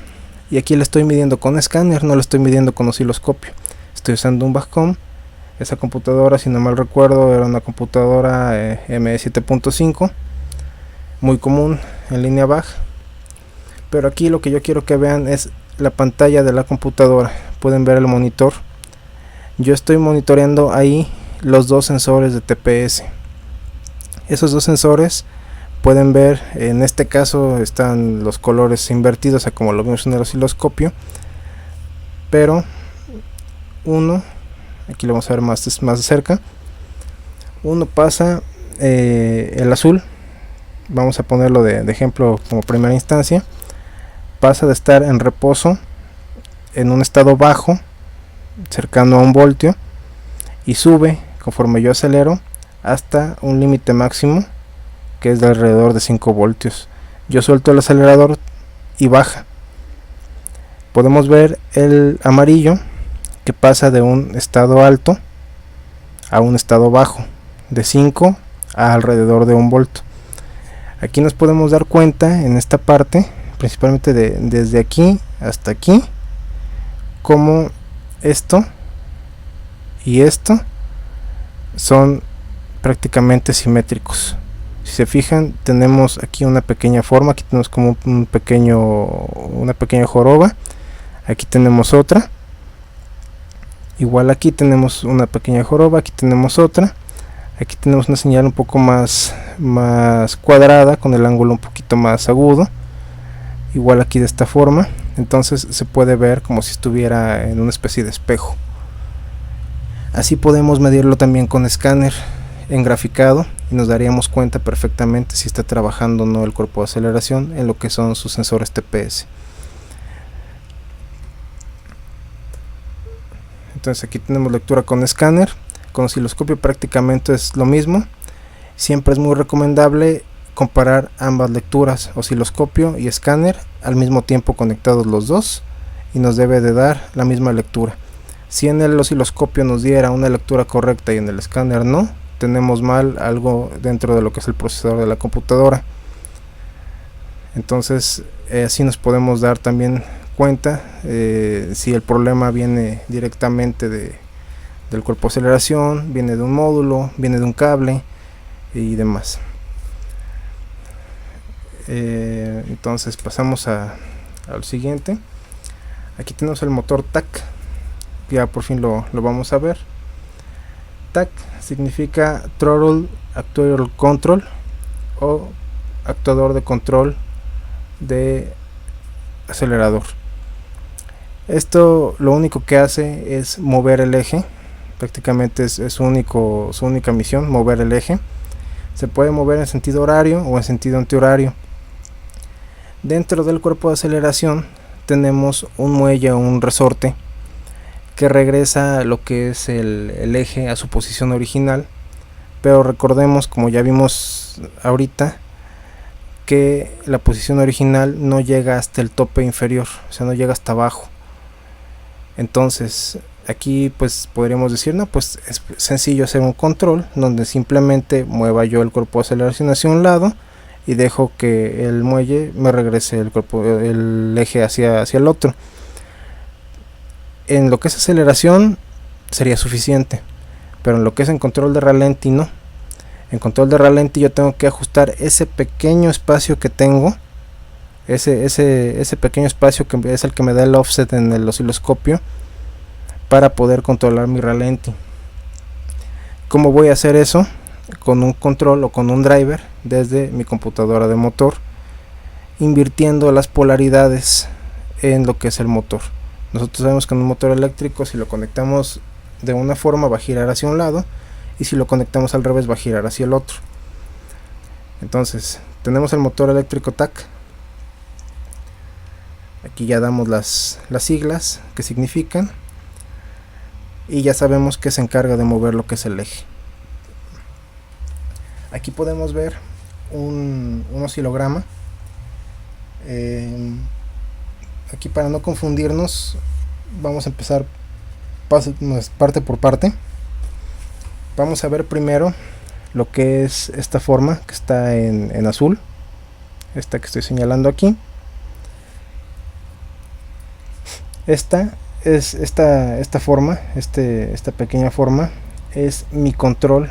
y aquí la estoy midiendo con escáner, no la estoy midiendo con osciloscopio. Estoy usando un Vacom. Esa computadora, si no mal recuerdo, era una computadora M7.5, muy común en línea baja. Pero aquí lo que yo quiero que vean es la pantalla de la computadora. Pueden ver el monitor. Yo estoy monitoreando ahí los dos sensores de TPS. Esos dos sensores, pueden ver, en este caso están los colores invertidos a como lo vimos en el osciloscopio, pero uno, aquí lo vamos a ver más de cerca, uno pasa el azul, vamos a ponerlo de ejemplo como primera instancia, pasa de estar en reposo en un estado bajo cercano a 1 voltio y sube conforme yo acelero hasta un límite máximo que es de alrededor de 5 voltios. Yo suelto el acelerador y baja. Podemos ver el amarillo que pasa de un estado alto a un estado bajo, de 5 a alrededor de 1 voltio. Aquí nos podemos dar cuenta en esta parte, principalmente desde aquí hasta aquí, como esto y esto son prácticamente simétricos. Si se fijan, tenemos aquí una pequeña forma, aquí tenemos como una pequeña joroba, aquí tenemos otra, igual aquí tenemos una pequeña joroba, aquí tenemos otra, aquí tenemos una señal un poco más cuadrada, con el ángulo un poquito más agudo, igual aquí de esta forma. Entonces se puede ver como si estuviera en una especie de espejo. Así podemos medirlo también con escáner en graficado, y nos daríamos cuenta perfectamente si está trabajando o no el cuerpo de aceleración en lo que son sus sensores TPS. Entonces aquí tenemos lectura con escáner, con osciloscopio prácticamente es lo mismo. Siempre es muy recomendable comparar ambas lecturas, osciloscopio y escáner, al mismo tiempo conectados los dos, y nos debe de dar la misma lectura. Si en el osciloscopio nos diera una lectura correcta y en el escáner no, tenemos mal algo dentro de lo que es el procesador de la computadora. Entonces así nos podemos dar también cuenta si el problema viene directamente del cuerpo de aceleración, viene de un módulo, viene de un cable y demás. Entonces pasamos al siguiente. Aquí tenemos el motor TAC, ya por fin lo vamos a ver. TAC significa Throttle Actuator Control, o actuador de control de acelerador. Esto lo único que hace es mover el eje, prácticamente es su única misión, mover el eje. Se puede mover en sentido horario o en sentido antihorario. Dentro del cuerpo de aceleración tenemos un muelle o un resorte que regresa lo que es el eje a su posición original, pero recordemos, como ya vimos ahorita, que la posición original no llega hasta el tope inferior, o sea, no llega hasta abajo. Entonces aquí pues podríamos decir, no, pues es sencillo hacer un control donde simplemente mueva yo el cuerpo de aceleración hacia un lado y dejo que el muelle me regrese el eje hacia el otro. En lo que es aceleración sería suficiente, pero en lo que es en control de ralentí no. En control de ralentí yo tengo que ajustar ese pequeño espacio que tengo, ese pequeño espacio que es el que me da el offset en el osciloscopio, para poder controlar mi ralentí. ¿Cómo voy a hacer eso? Con un control o con un driver desde mi computadora de motor, invirtiendo las polaridades en lo que es el motor. Nosotros sabemos que en un motor eléctrico, si lo conectamos de una forma, va a girar hacia un lado, y si lo conectamos al revés, va a girar hacia el otro. Entonces tenemos el motor eléctrico TAC. Aquí ya damos las siglas que significan, y ya sabemos que se encarga de mover lo que es el eje. Aquí podemos ver un oscilograma. Aquí, para no confundirnos, vamos a empezar parte por parte. Vamos a ver primero lo que es esta forma que está en azul, esta que estoy señalando aquí. Esta forma, esta pequeña forma, es mi control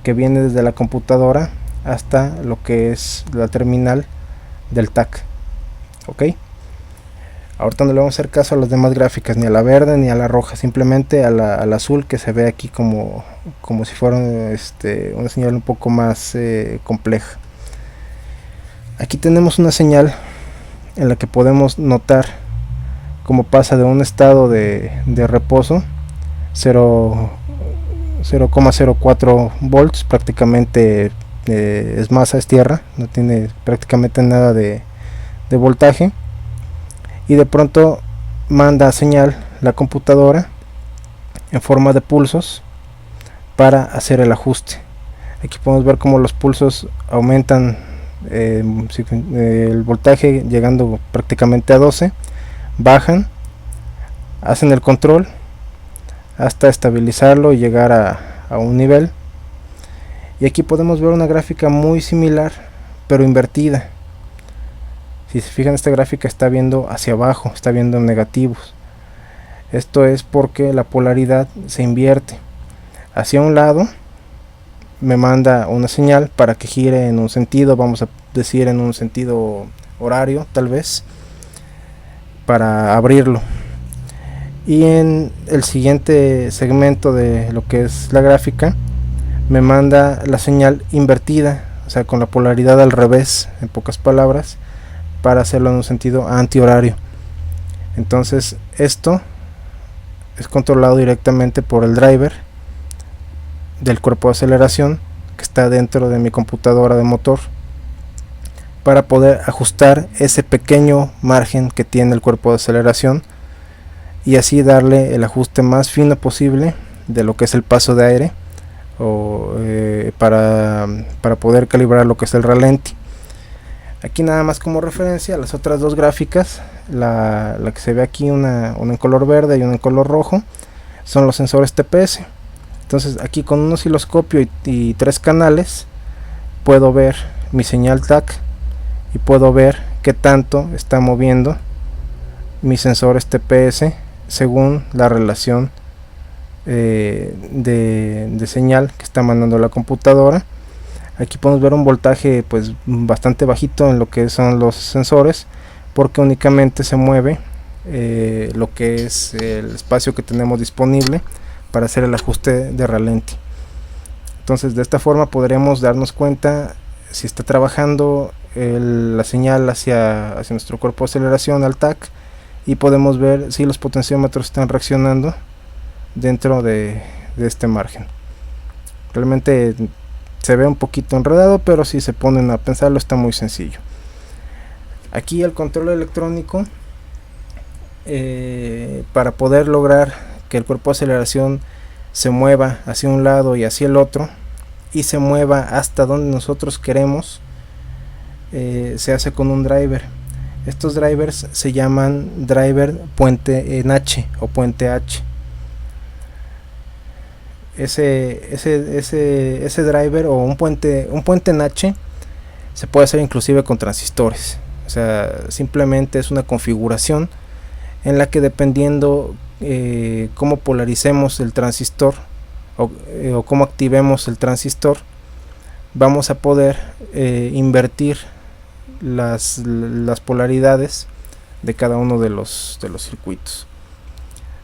que viene desde la computadora hasta lo que es la terminal del TAC. Ok, ahorita no le vamos a hacer caso a las demás gráficas, ni a la verde ni a la roja, simplemente a la azul, que se ve aquí como si fuera una señal un poco más compleja. Aquí tenemos una señal en la que podemos notar cómo pasa de un estado de reposo, 0,04 volts, prácticamente es masa, es tierra, no tiene prácticamente nada de voltaje, y de pronto manda señal la computadora en forma de pulsos para hacer el ajuste. Aquí podemos ver cómo los pulsos aumentan el voltaje, llegando prácticamente a 12, bajan, hacen el control hasta estabilizarlo y llegar a un nivel. Y aquí podemos ver una gráfica muy similar, pero invertida. Si se fijan, esta gráfica está viendo hacia abajo, está viendo negativos. Esto es porque la polaridad se invierte. Hacia un lado me manda una señal para que gire en un sentido, vamos a decir en un sentido horario, tal vez, para abrirlo. Y en el siguiente segmento de lo que es la gráfica me manda la señal invertida, o sea, con la polaridad al revés, en pocas palabras, para hacerlo en un sentido antihorario. Entonces esto es controlado directamente por el driver del cuerpo de aceleración que está dentro de mi computadora de motor, para poder ajustar ese pequeño margen que tiene el cuerpo de aceleración, y así darle el ajuste más fino posible de lo que es el paso de aire, o para poder calibrar lo que es el ralentí. Aquí nada más como referencia las otras dos gráficas, la que se ve aquí, una en color verde y una en color rojo, son los sensores TPS. Entonces aquí con un osciloscopio y 3 canales puedo ver mi señal TAC y puedo ver qué tanto está moviendo mis sensores TPS según la relación de señal que está mandando la computadora. Aquí podemos ver un voltaje pues bastante bajito en lo que son los sensores, porque únicamente se mueve lo que es el espacio que tenemos disponible para hacer el ajuste de ralentí. Entonces de esta forma podremos darnos cuenta si está trabajando la señal hacia nuestro cuerpo de aceleración, al TAC, y podemos ver si los potenciómetros están reaccionando dentro de este margen. Realmente se ve un poquito enredado, pero si se ponen a pensarlo está muy sencillo. Aquí el control electrónico, para poder lograr que el cuerpo de aceleración se mueva hacia un lado y hacia el otro, y se mueva hasta donde nosotros queremos, se hace con un driver. Estos drivers se llaman driver puente en H o puente H. Ese driver o un puente en H se puede hacer inclusive con transistores. O sea, simplemente es una configuración en la que, dependiendo cómo polaricemos el transistor o cómo activemos el transistor, vamos a poder invertir las polaridades de cada uno de los circuitos.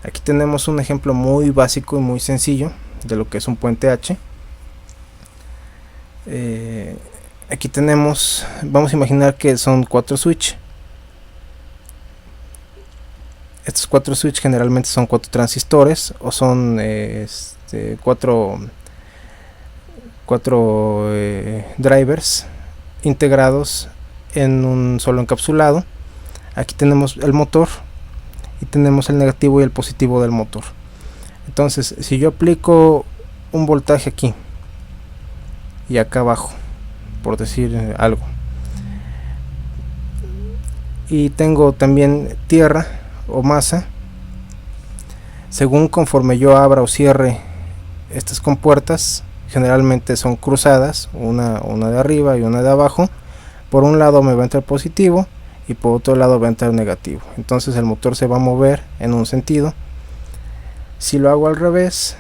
Aquí tenemos un ejemplo muy básico y muy sencillo de lo que es un puente H. Aquí tenemos, vamos a imaginar que son 4 switches. Estos 4 switches generalmente son 4 transistores, o son 4 drivers integrados en un solo encapsulado. Aquí tenemos el motor y tenemos el negativo y el positivo del motor. Entonces, si yo aplico un voltaje aquí y acá abajo, por decir algo, y tengo también tierra o masa, según conforme yo abra o cierre estas compuertas, generalmente son cruzadas, una de arriba y una de abajo. Por un lado me va a entrar positivo y por otro lado va a entrar negativo. Entonces el motor se va a mover en un sentido. Si lo hago al revés,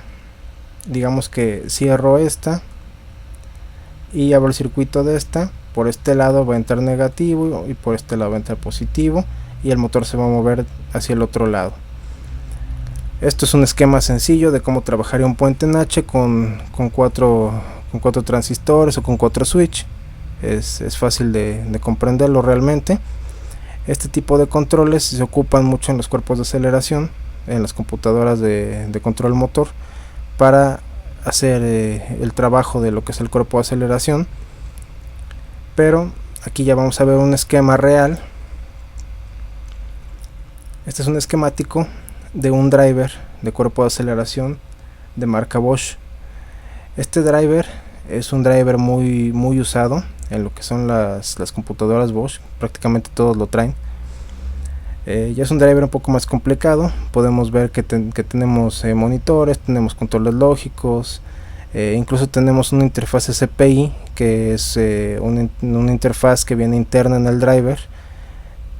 digamos que cierro esta y abro el circuito de esta, por este lado va a entrar negativo y por este lado va a entrar positivo, y el motor se va a mover hacia el otro lado. Esto es un esquema sencillo de cómo trabajaría un puente en H con 4 transistores o con 4 switch. Es fácil de comprenderlo realmente. Este tipo de controles se ocupan mucho en los cuerpos de aceleración, en las computadoras de control motor, para hacer el trabajo de lo que es el cuerpo de aceleración. Pero aquí ya vamos a ver un esquema real. Este es un esquemático de un driver de cuerpo de aceleración de marca Bosch. Este driver es un driver muy usado en lo que son las computadoras Bosch. Prácticamente todos lo traen. Ya es un driver un poco más complicado. Podemos ver que tenemos monitores, tenemos controles lógicos, incluso tenemos una interfaz SPI, que es una interfaz que viene interna en el driver,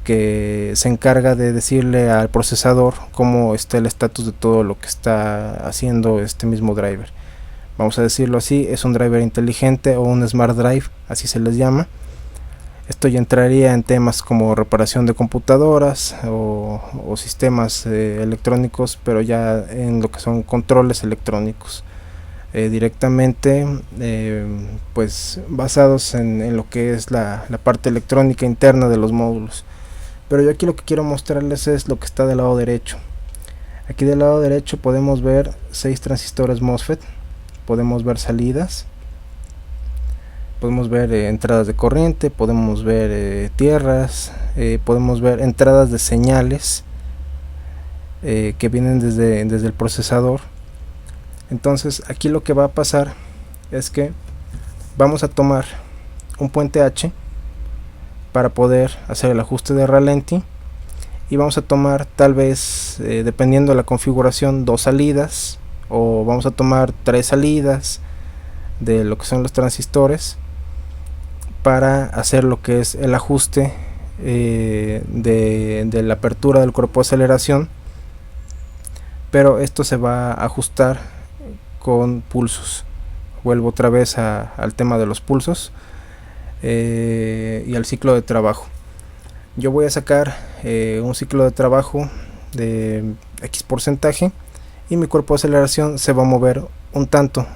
que se encarga de decirle al procesador cómo está el estatus de todo lo que está haciendo este mismo driver. Vamos a decirlo así, es un driver inteligente o un smart drive, así se les llama. Esto ya entraría en temas como reparación de computadoras o sistemas electrónicos, pero ya en lo que son controles electrónicos, directamente pues basados en lo que es la parte electrónica interna de los módulos. Pero yo aquí lo que quiero mostrarles es lo que está del lado derecho. Aquí del lado derecho podemos ver 6 transistores MOSFET, podemos ver salidas, podemos ver entradas de corriente, podemos ver tierras, podemos ver entradas de señales que vienen desde el procesador. Entonces aquí lo que va a pasar es que vamos a tomar un puente H para poder hacer el ajuste de ralentí, y vamos a tomar, tal vez dependiendo de la configuración, 2 salidas o vamos a tomar 3 salidas de lo que son los transistores para hacer lo que es el ajuste de la apertura del cuerpo de aceleración, pero esto se va a ajustar con pulsos. Vuelvo otra vez al tema de los pulsos y al ciclo de trabajo. Yo voy a sacar un ciclo de trabajo de X porcentaje y mi cuerpo de aceleración se va a mover un tanto.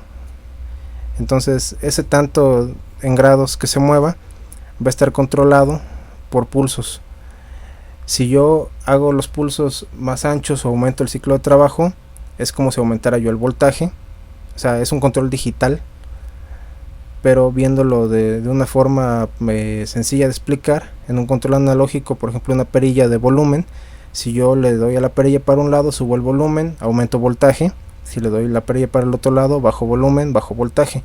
Entonces ese tanto en grados que se mueva va a estar controlado por pulsos. Si yo hago los pulsos más anchos o aumento el ciclo de trabajo, es como si aumentara yo el voltaje. O sea, es un control digital, pero viéndolo de una forma sencilla de explicar, en un control analógico, por ejemplo una perilla de volumen, si yo le doy a la perilla para un lado, subo el volumen, aumento voltaje. Si le doy la perilla para el otro lado, bajo volumen, bajo voltaje.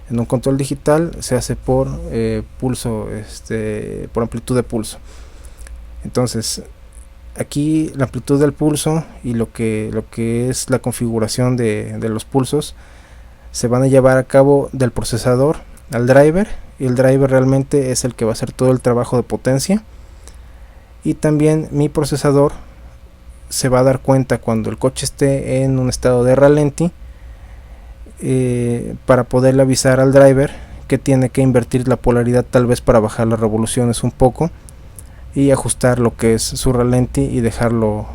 En un control digital se hace por pulso, por amplitud de pulso. Entonces, aquí la amplitud del pulso y lo que es la configuración de los pulsos se van a llevar a cabo del procesador al driver, y el driver realmente es el que va a hacer todo el trabajo de potencia. Y también mi procesador se va a dar cuenta cuando el coche esté en un estado de ralentí, para poderle avisar al driver que tiene que invertir la polaridad, tal vez para bajar las revoluciones un poco y ajustar lo que es su ralentí y dejarlo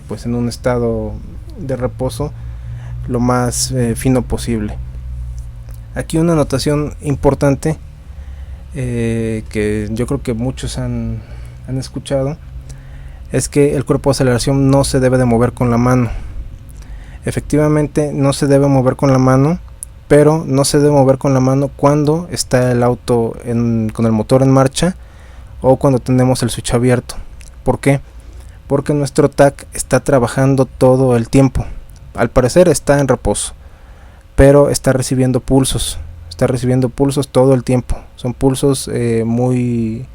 pues en un estado de reposo lo más fino posible. Aquí una anotación importante que yo creo que muchos han escuchado, es que el cuerpo de aceleración no se debe de mover con la mano. Efectivamente no se debe mover con la mano, pero no se debe mover con la mano cuando está el auto con el motor en marcha o cuando tenemos el switch abierto. ¿Por qué? Porque nuestro TAC está trabajando todo el tiempo. Al parecer está en reposo, pero está recibiendo pulsos todo el tiempo. Son pulsos muy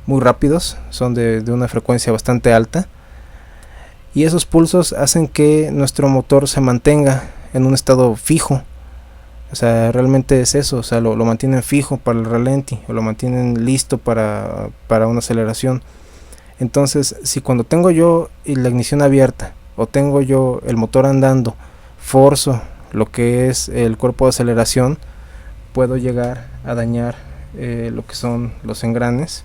rápidos, son de una frecuencia bastante alta, y esos pulsos hacen que nuestro motor se mantenga en un estado fijo. O sea, realmente es eso, o sea, lo mantienen fijo para el ralentí, o lo mantienen listo para una aceleración. Entonces, si cuando tengo yo la ignición abierta o tengo yo el motor andando, forzo lo que es el cuerpo de aceleración, puedo llegar a dañar lo que son los engranes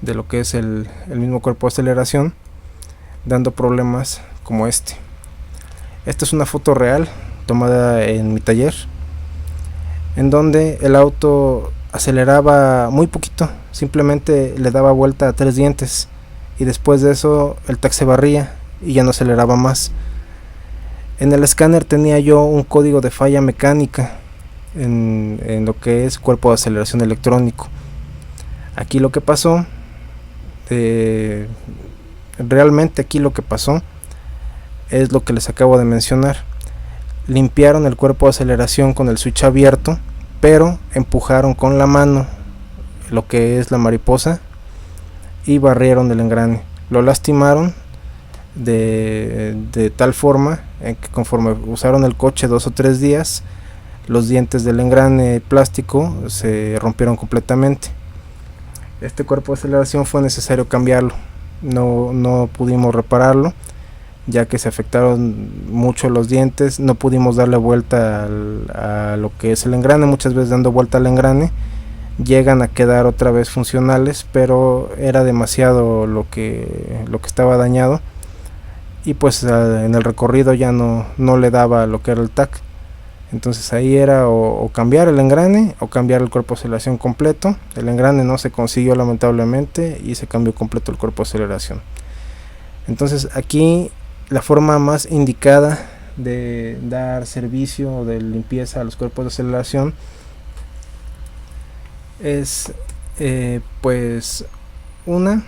de lo que es el mismo cuerpo de aceleración, dando problemas como este. Esta es una foto real tomada en mi taller, en donde el auto aceleraba muy poquito, simplemente le daba vuelta a 3 dientes y después de eso el TAC se barría y ya no aceleraba más. En el escáner tenía yo un código de falla mecánica en lo que es cuerpo de aceleración electrónico. Aquí lo que pasó, realmente aquí lo que pasó es lo que les acabo de mencionar. Limpiaron el cuerpo de aceleración con el switch abierto, pero empujaron con la mano lo que es la mariposa y barrieron el engrane. Lo lastimaron de tal forma en que conforme usaron el coche 2 o 3 días, los dientes del engrane plástico se rompieron completamente. Este cuerpo de aceleración fue necesario cambiarlo, no pudimos repararlo, ya que se afectaron mucho los dientes. No pudimos darle vuelta a lo que es el engrane. Muchas veces dando vuelta al engrane llegan a quedar otra vez funcionales, pero era demasiado lo que estaba dañado, y pues en el recorrido ya no le daba lo que era el TAC. Entonces ahí era o cambiar el engrane o cambiar el cuerpo de aceleración completo. El engrane no se consiguió lamentablemente y se cambió completo el cuerpo de aceleración. Entonces aquí la forma más indicada de dar servicio o de limpieza a los cuerpos de aceleración es pues una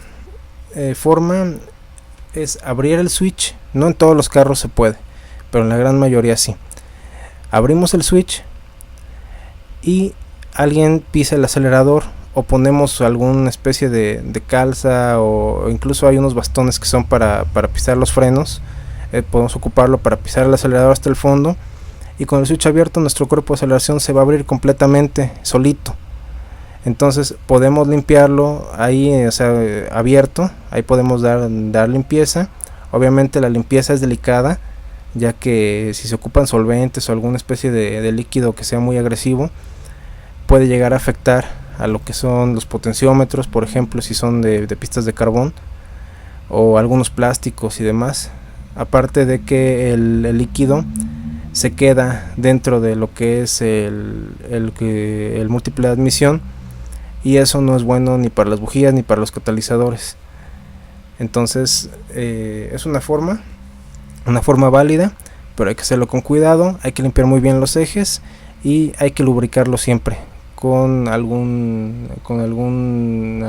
forma es abrir el switch. No en todos los carros se puede, pero en la gran mayoría sí. Abrimos el switch y alguien pisa el acelerador, o ponemos alguna especie de, calza, o incluso hay unos bastones que son para pisar los frenos. podemos ocuparlo para pisar el acelerador hasta el fondo, y con el switch abierto nuestro cuerpo de aceleración se va a abrir completamente solito. Entonces podemos limpiarlo ahí, o sea, abierto, ahí podemos dar limpieza. Obviamente la limpieza es delicada, ya que si se ocupan solventes o alguna especie de líquido que sea muy agresivo, puede llegar a afectar a lo que son los potenciómetros, por ejemplo, si son de pistas de carbón, o algunos plásticos y demás. Aparte de que el líquido se queda dentro de lo que es el múltiple de admisión, y eso no es bueno ni para las bujías ni para los catalizadores. Entonces es una forma válida, pero hay que hacerlo con cuidado, hay que limpiar muy bien los ejes y hay que lubricarlo siempre con alguna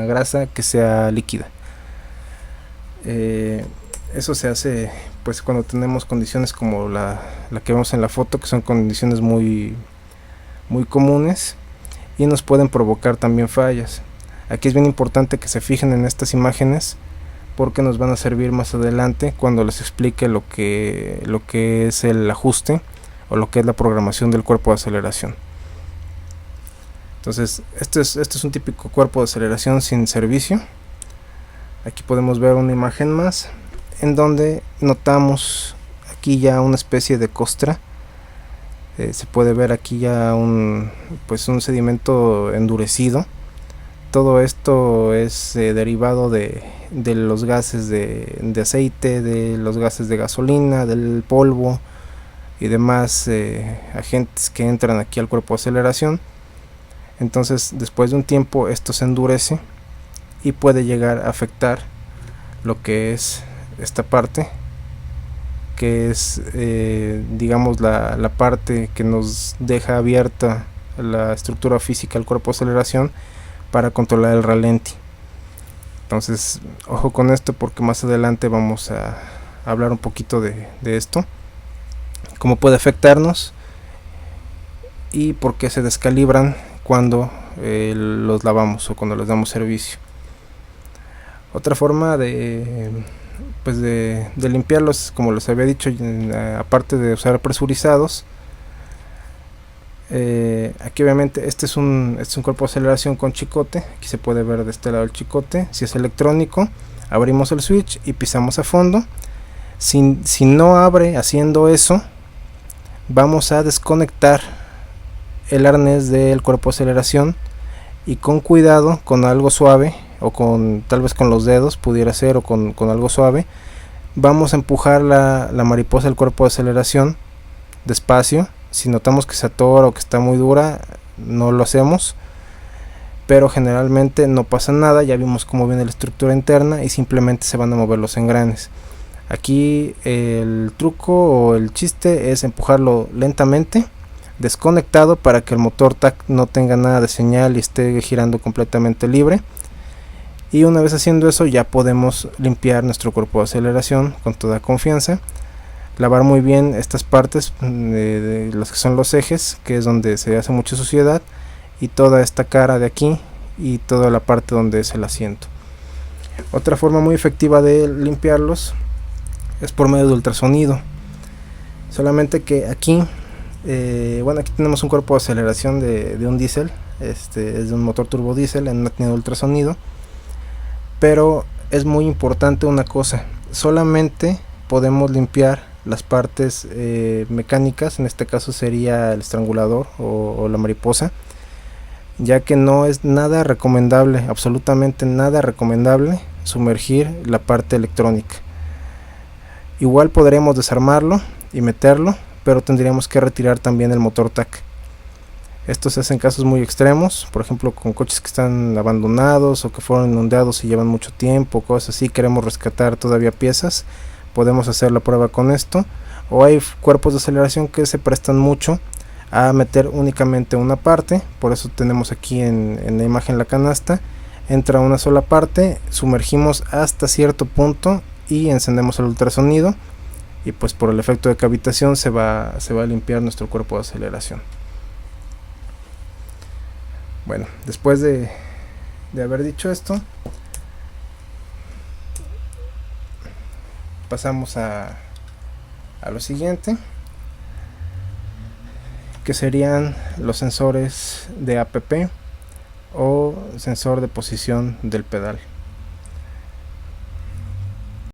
grasa que sea líquida. Eso se hace pues cuando tenemos condiciones como la que vemos en la foto, que son condiciones muy comunes y nos pueden provocar también fallas. Aquí es bien importante que se fijen en estas imágenes, porque nos van a servir más adelante cuando les explique lo que es el ajuste o lo que es la programación del cuerpo de aceleración. Entonces este es un típico cuerpo de aceleración sin servicio. Aquí podemos ver una imagen más en donde notamos aquí ya una especie de costra. Se puede ver aquí ya un sedimento endurecido. Todo esto es derivado de los gases de aceite, de los gases de gasolina, del polvo y demás agentes que entran aquí al cuerpo de aceleración. Entonces después de un tiempo esto se endurece y puede llegar a afectar lo que es esta parte, que es digamos la parte que nos deja abierta la estructura física del cuerpo de aceleración para controlar el ralenti. Entonces ojo con esto, porque más adelante vamos a hablar un poquito de esto, cómo puede afectarnos y por qué se descalibran cuando los lavamos o cuando les damos servicio. Otra forma de limpiarlos, como les había dicho, aparte de usar presurizados, aquí obviamente este es un cuerpo de aceleración con chicote. Aquí se puede ver de este lado el chicote. Si es electrónico, abrimos el switch y pisamos a fondo. Si no abre haciendo eso, vamos a desconectar el arnés del cuerpo de aceleración, y con cuidado, con algo suave, o tal vez con los dedos pudiera ser, o con algo suave, vamos a empujar la mariposa del cuerpo de aceleración despacio. Si notamos que se atora o que está muy dura, no lo hacemos, pero generalmente no pasa nada. Ya vimos cómo viene la estructura interna y simplemente se van a mover los engranes. Aquí el truco o el chiste es empujarlo lentamente, desconectado, para que el motor TAC no tenga nada de señal y esté girando completamente libre. Y una vez haciendo eso, ya podemos limpiar nuestro cuerpo de aceleración con toda confianza. Lavar muy bien estas partes de los que son los ejes, que es donde se hace mucha suciedad, y toda esta cara de aquí y toda la parte donde es el asiento. Otra forma muy efectiva de limpiarlos es por medio de ultrasonido. Solamente que aquí aquí tenemos un cuerpo de aceleración de un diésel. Es de un motor turbo diésel, no tiene ultrasonido, pero es muy importante una cosa: solamente podemos limpiar las partes mecánicas. En este caso sería el estrangulador o la mariposa, ya que no es nada recomendable, absolutamente nada recomendable, sumergir la parte electrónica. Igual podremos desarmarlo y meterlo, pero tendríamos que retirar también el motor TAC. Esto se hace en casos muy extremos, por ejemplo con coches que están abandonados o que fueron inundados y llevan mucho tiempo, cosas así. Queremos rescatar todavía piezas, podemos hacer la prueba con esto. O hay cuerpos de aceleración que se prestan mucho a meter únicamente una parte. Por eso tenemos aquí en la imagen la canasta. Entra una sola parte, sumergimos hasta cierto punto y encendemos el ultrasonido, y pues por el efecto de cavitación se va a limpiar nuestro cuerpo de aceleración. Bueno, después de haber dicho esto, pasamos a a lo siguiente, que serían los sensores de APP o sensor de posición del pedal.